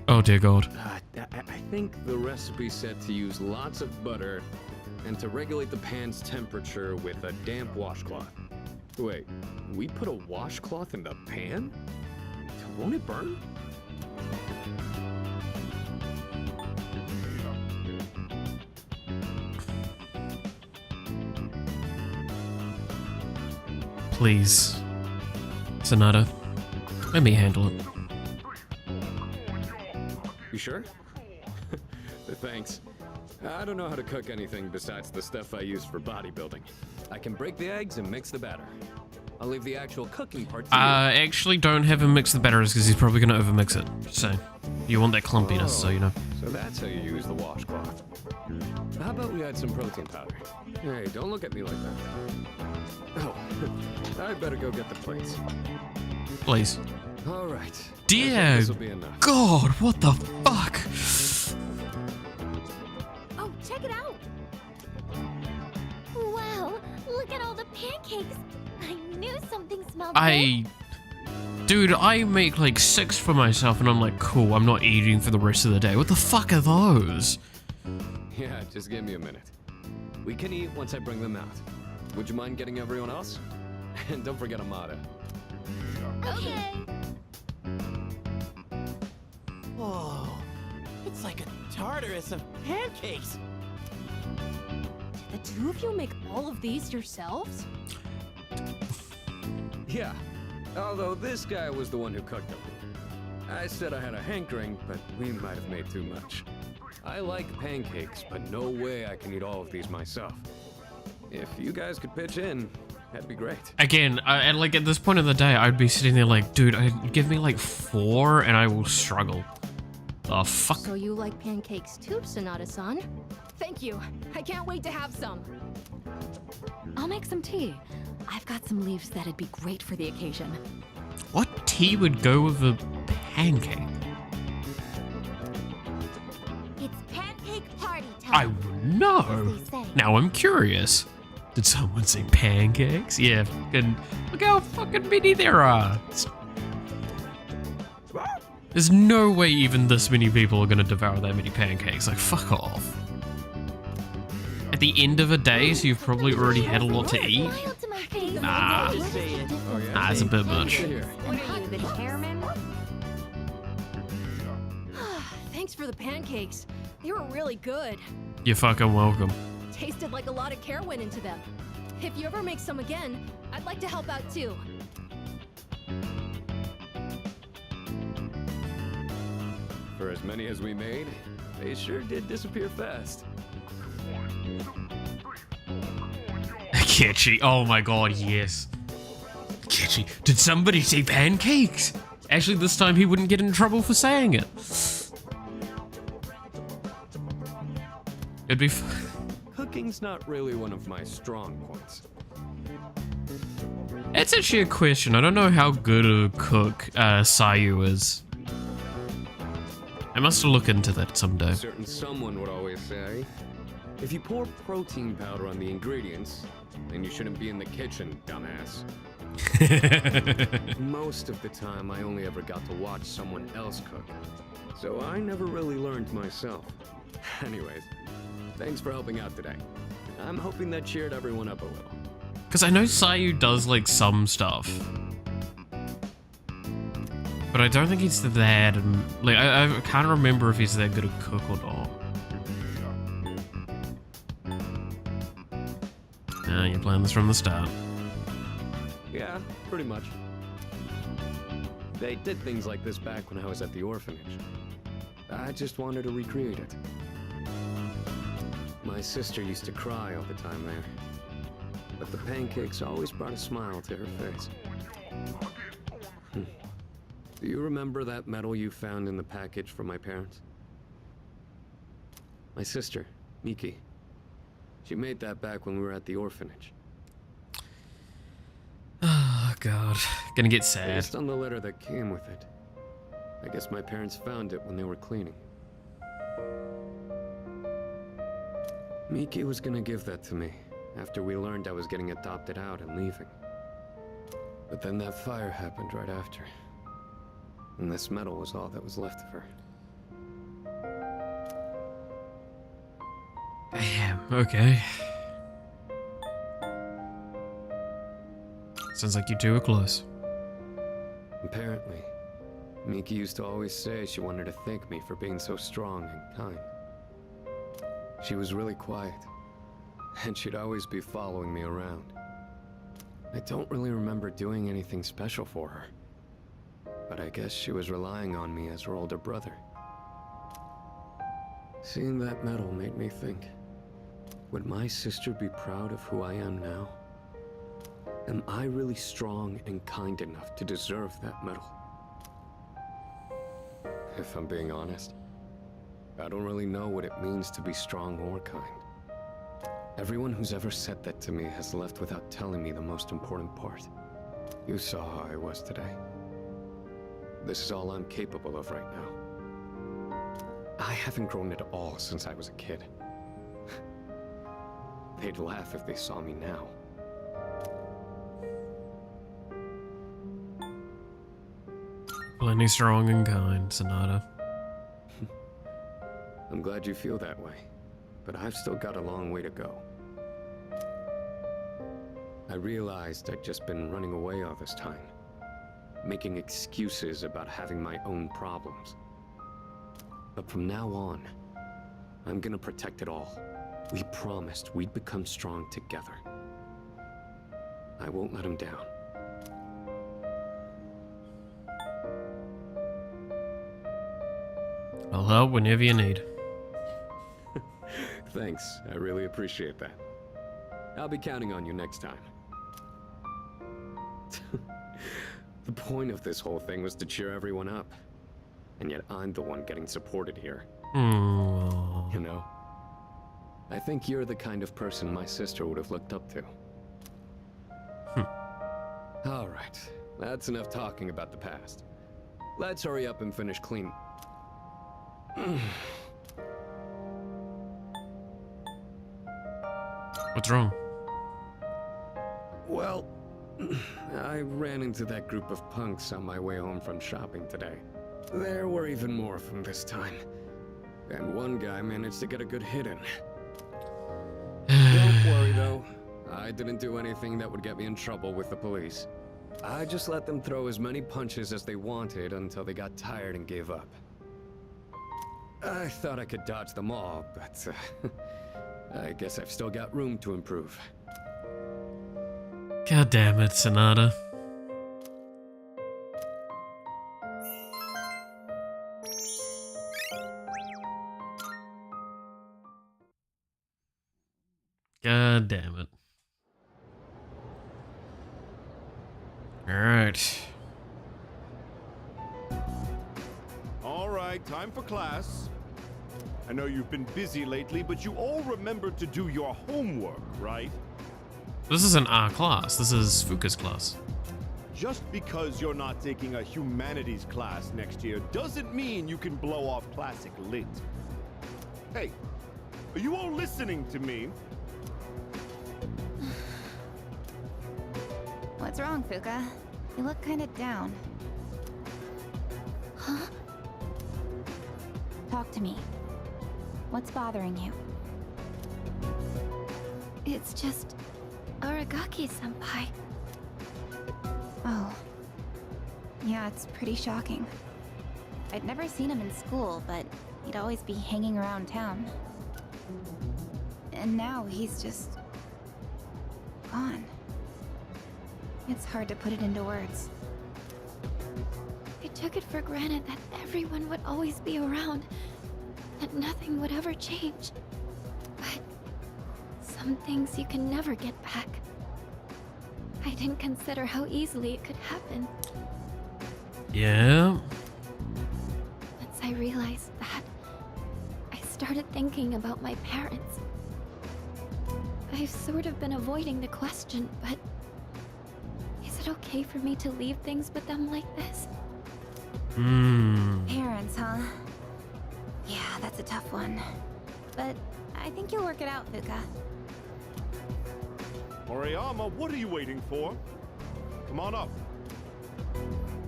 Oh dear God. I think the recipe said to use lots of butter and to regulate the pan's temperature with a damp washcloth. Wait, we put a washcloth in the pan? Won't it burn? Please, Sonata, let me handle it. You sure? Thanks. I don't know how to cook anything besides the stuff I use for bodybuilding. I can break the eggs and mix the batter. I'll leave the actual cooking part to you. Actually don't have him mix the batters because he's probably gonna overmix it. So, you want that clumpiness, so you know. So that's how you use the washcloth. How about we add some protein powder? Hey, don't look at me like that. Oh, I better go get the plates. Please. All right. Dear This'll be enough. God, what the fuck? Oh, check it out. Wow, look at all the pancakes. I knew something smelled good. Dude, I make like 6 for myself and I'm like, cool, I'm not eating for the rest of the day. What the fuck are those? Yeah, just give me a minute. We can eat once I bring them out. Would you mind getting everyone else? And don't forget Amada. Okay. Whoa, it's like a Tartarus of pancakes. The two of you make all of these yourselves? Yeah, although this guy was the one who cooked them. I said I had a hankering, but we might have made too much. I like pancakes, but no way I can eat all of these myself. If you guys could pitch in, that'd be great. Again, and like at this point of the day, I'd be sitting there like, dude, give me like 4 and I will struggle. Oh, fuck. So you like pancakes too, Sonata-san? Thank you. I can't wait to have some. I'll make some tea. I've got some leaves that'd be great for the occasion. What tea would go with a pancake? It's pancake party time. I would know. As they say. Now I'm curious. Did someone say pancakes? Yeah, fucking, look how fucking many there are. There's no way even this many people are gonna devour that many pancakes. Like, fuck off. At the end of a day, so you've probably already had a lot to eat? Smile to my face. Nah. Nah, it's a bit much. What are you, the chairman? Thanks for the pancakes. They were really good. You're fucking welcome. Tasted like a lot of care went into them. If you ever make some again, I'd like to help out too. For as many as we made, they sure did disappear fast. Kitschy, oh my god, yes. Kitschy, did somebody say pancakes? Actually, this time he wouldn't get in trouble for saying it. It'd be Cooking's not really one of my strong points. It's actually a question. I don't know how good a cook Sayu is. I must look into that someday. A certain someone would always say, if you pour protein powder on the ingredients, then you shouldn't be in the kitchen, dumbass. Most of the time, I only ever got to watch someone else cook, so I never really learned myself. Anyways, thanks for helping out today. I'm hoping that cheered everyone up a little. Because I know Sayu does like some stuff, but I don't think he's that. Like I can't remember if he's that good a cook or not. You planned this from the start. Yeah, pretty much. They did things like this back when I was at the orphanage. I just wanted to recreate it. My sister used to cry all the time there, but the pancakes always brought a smile to her face. Do you remember that medal you found in the package from my parents? My sister, Miki. She made that back when we were at the orphanage. Oh god, gonna get sad. Based on the letter that came with it. I guess my parents found it when they were cleaning. Miki was gonna give that to me after we learned I was getting adopted out and leaving. But then that fire happened right after. And this medal was all that was left of her. Damn, okay. Sounds like you two are close. Apparently, Miki used to always say she wanted to thank me for being so strong and kind. She was really quiet, and she'd always be following me around. I don't really remember doing anything special for her, but I guess she was relying on me as her older brother. Seeing that medal made me think, would my sister be proud of who I am now? Am I really strong and kind enough to deserve that medal? If I'm being honest, I don't really know what it means to be strong or kind. Everyone who's ever said that to me has left without telling me the most important part. You saw how I was today. This is all I'm capable of right now. I haven't grown at all since I was a kid. They'd laugh if they saw me now. Plenty strong and kind, Sonata. I'm glad you feel that way, but I've still got a long way to go. I realized I'd just been running away all this time, making excuses about having my own problems. But from now on, I'm gonna protect it all. We promised we'd become strong together. I won't let him down. I'll help whenever you need. Thanks, I really appreciate that. I'll be counting on you next time. The point of this whole thing was to cheer everyone up. And yet I'm the one getting supported here. Mm. You know? I think you're the kind of person my sister would have looked up to. Alright, that's enough talking about the past. Let's hurry up and finish clean. What's wrong? Well, I ran into that group of punks on my way home from shopping today. There were even more of them this time. And one guy managed to get a good hit in. Don't worry though, I didn't do anything that would get me in trouble with the police. I just let them throw as many punches as they wanted until they got tired and gave up. I thought I could dodge them all, but I guess I've still got room to improve. God damn it, Sonata. God damn it. Alright. All right, time for class. I know you've been busy lately, but you all remembered to do your homework, right? This isn't our class, this is Fuka's class. Just because you're not taking a humanities class next year doesn't mean you can blow off classic lit. Hey, are you all listening to me? What's wrong, Fuka? You look kind of down. Huh? Talk to me. What's bothering you? It's just Aragaki-senpai. Oh. Yeah, it's pretty shocking. I'd never seen him in school, but he'd always be hanging around town. And now he's just... gone. It's hard to put it into words. I took it for granted that everyone would always be around, that nothing would ever change. But some things you can never get back. I didn't consider how easily it could happen. Yeah. Once I realized that, I started thinking about my parents. I've sort of been avoiding the question, but is it okay for me to leave things with them like this? Parents, huh? Yeah, that's a tough one. But I think you'll work it out, Fuka. Moriyama, what are you waiting for? Come on up.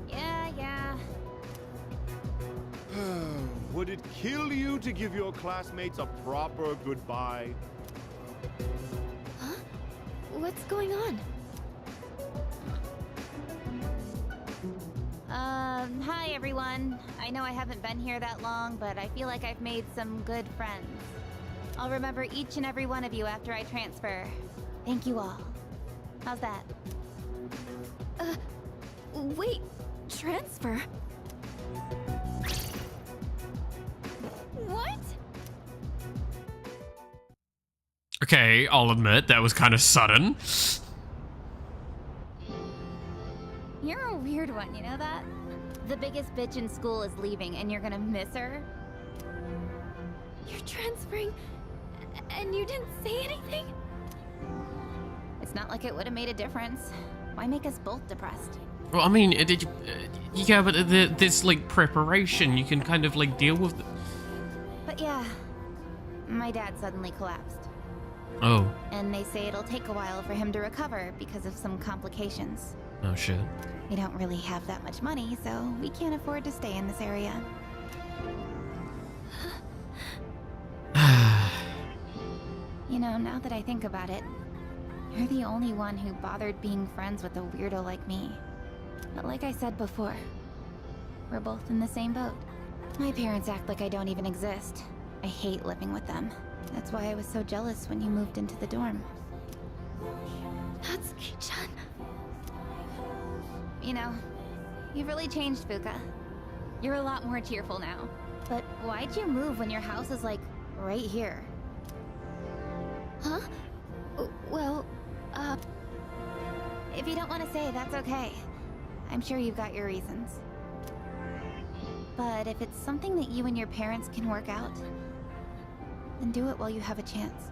Yeah. Would it kill you to give your classmates a proper goodbye? Huh? What's going on? Hi everyone. I know I haven't been here that long, but I feel like I've made some good friends. I'll remember each and every one of you after I transfer. Thank you all. How's that? Wait, transfer? What? Okay, I'll admit that was kind of sudden. You're a weird one, you know that? The biggest bitch in school is leaving and you're gonna miss her? You're transferring, and you didn't say anything? It's not like it would have made a difference. Why make us both depressed? Well, I mean, did you, yeah, but there's like preparation. You can kind of like deal with. But yeah, my dad suddenly collapsed. Oh. And they say it'll take a while for him to recover because of some complications. Oh shit. We don't really have that much money, so we can't afford to stay in this area. You know, now that I think about it, you're the only one who bothered being friends with a weirdo like me. But like I said before, we're both in the same boat. My parents act like I don't even exist. I hate living with them. That's why I was so jealous when you moved into the dorm. Natsuki-chan. You know, you've really changed, Fuka. You're a lot more cheerful now. But why'd you move when your house is like right here? Huh? Well, if you don't want to say, that's okay. I'm sure you've got your reasons. But if it's something that you and your parents can work out, then do it while you have a chance.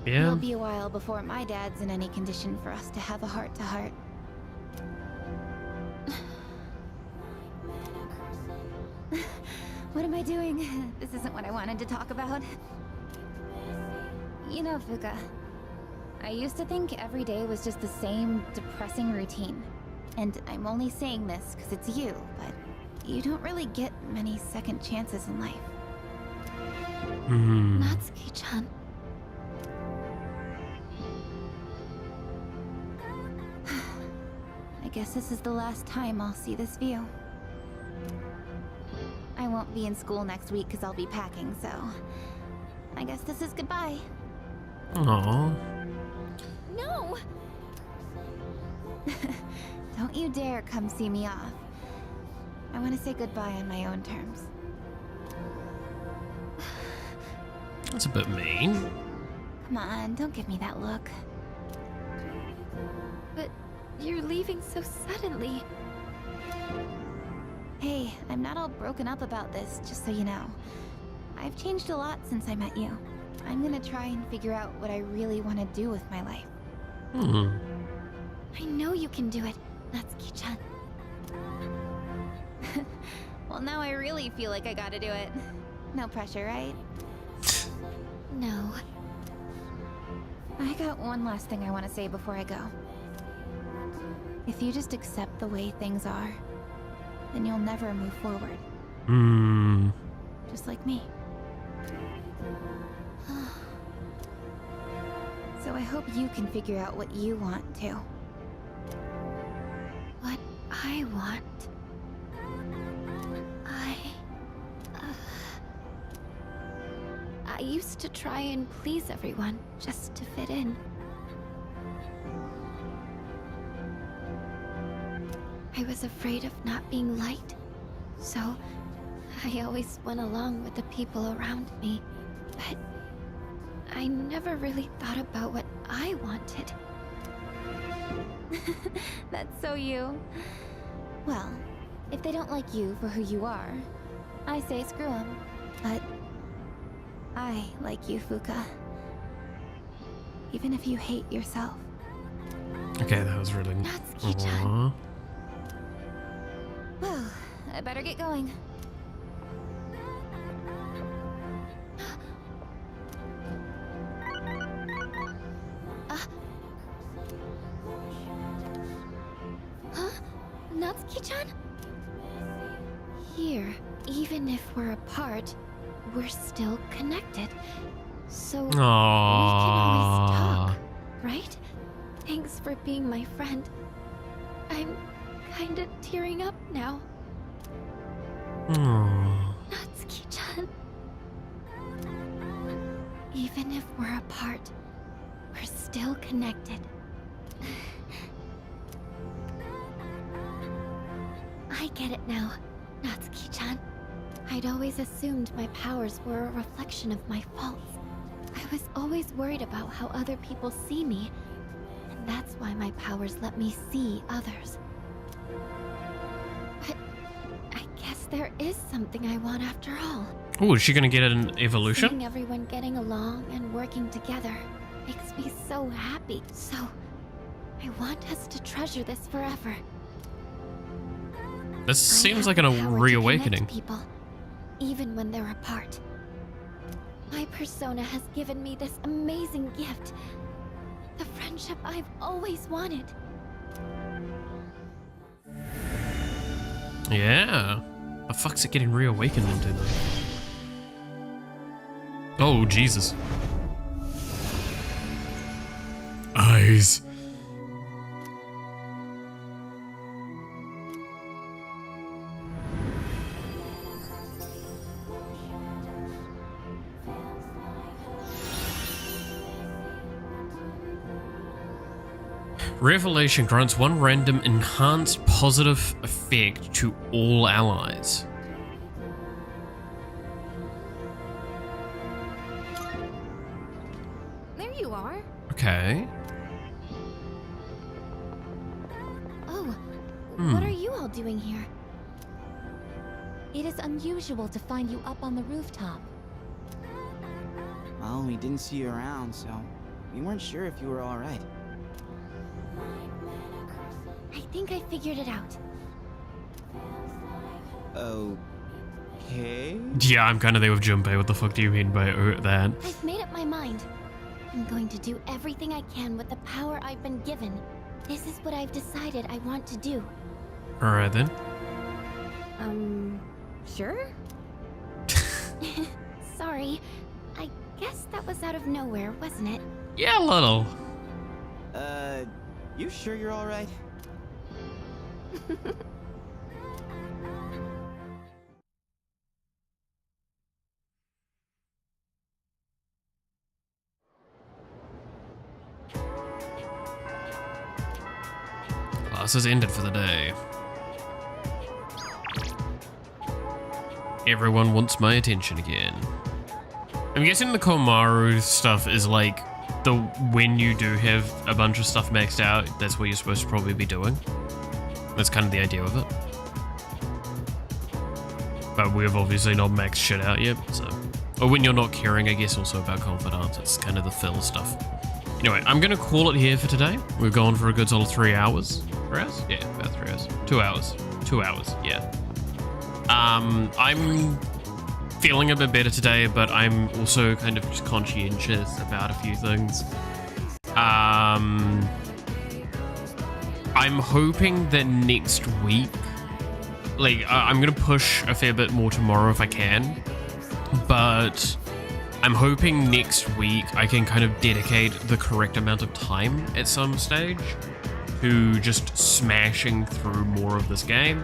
Yeah. It'll be a while before my dad's in any condition for us to have a heart-to-heart. What am I doing? This isn't what I wanted to talk about. You know, Fuka, I used to think every day was just the same depressing routine. And I'm only saying this because it's you, but you don't really get many second chances in life. Natsuki-chan. I guess this is the last time I'll see this view. I won't be in school next week because I'll be packing, so I guess this is goodbye. Aww. No! Don't you dare come see me off. I want to say goodbye on my own terms. That's a bit mean. Come on, don't give me that look. But you're leaving so suddenly. Hey, I'm not all broken up about this, just so you know. I've changed a lot since I met you. I'm gonna try and figure out what I really want to do with my life. I know you can do it, Natsuki-chan. Well, now I really feel like I gotta do it. No pressure, right? No. I got one last thing I want to say before I go. If you just accept the way things are, then you'll never move forward. Just like me. So I hope you can figure out what you want too. What I want. I used to try and please everyone just to fit in. I was afraid of not being liked, so I always went along with the people around me. But I never really thought about what I wanted. That's so you. Well, if they don't like you for who you are, I say screw them. But I like you, Fuka. Even if you hate yourself. Okay, that was really... Natsuki-chan. Well, I better get going. Huh? Natsuki-chan? Here, even if we're apart, we're still connected. So we can always talk, right? Thanks for being my friend. I'm kinda tearing up now. Natsuki-chan. Even if we're apart, we're still connected. I get it now, Natsuki-chan. I'd always assumed my powers were a reflection of my faults. I was always worried about how other people see me, and that's why my powers let me see others. But I guess there is something I want after all. Oh, is she gonna get an evolution? Seeing everyone getting along and working together makes me so happy. So, I want us to treasure this forever. This seems I like have a the power to reawakening. connect people, even when they're apart. My persona has given me this amazing gift. The friendship I've always wanted. Yeah. The fuck's it getting reawakened into though? Oh, Jesus. Eyes. Revelation grants one random enhanced positive effect to all allies. There you are. Okay. Oh, what are you all doing here? It is unusual to find you up on the rooftop. Well, we didn't see you around, so we weren't sure if you were alright. I think I figured it out. Okay. Yeah, I'm kind of there with Junpei. What the fuck do you mean by that? I've made up my mind. I'm going to do everything I can with the power I've been given. This is what I've decided I want to do. Alright then. Sure? Sorry. I guess that was out of nowhere, wasn't it? Yeah, a little. You sure you're alright? Class has ended for the day. Everyone wants my attention again. I'm guessing the Komaru stuff is like the when you do have a bunch of stuff maxed out, that's what you're supposed to probably be doing. That's kind of the idea of it. But we've obviously not maxed shit out yet, so. Or when you're not caring, I guess, also about confidence. It's kind of the fill stuff. Anyway, I'm going to call it here for today. We've gone for a good solid 3 hours. 3 hours? Yeah, about 3 hours. 2 hours. 2 hours, yeah. I'm feeling a bit better today, but I'm also kind of just conscientious about a few things. I'm hoping that next week, like, I'm gonna push a fair bit more tomorrow if I can, but I'm hoping next week I can kind of dedicate the correct amount of time at some stage to just smashing through more of this game.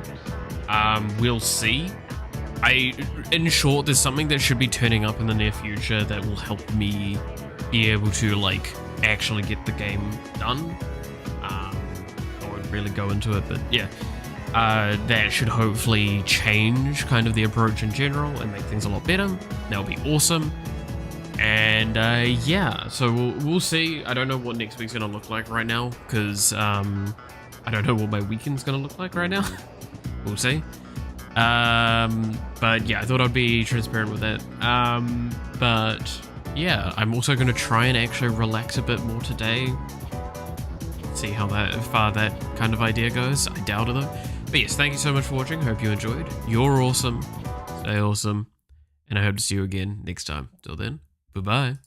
We'll see. In short, there's something that should be turning up in the near future that will help me be able to, like, actually get the game done. I won't really go into it, but yeah. That should hopefully change kind of the approach in general and make things a lot better. That'll be awesome. And yeah, so we'll see. I don't know what next week's gonna look like right now, because I don't know what my weekend's gonna look like right now. We'll see. But yeah, I thought I'd be transparent with that. But yeah, I'm also gonna try and actually relax a bit more today. See how far that kind of idea goes. I doubt it though. But yes, thank you so much for watching. Hope you enjoyed. You're awesome. Stay awesome. And I hope to see you again next time. Till then, bye-bye.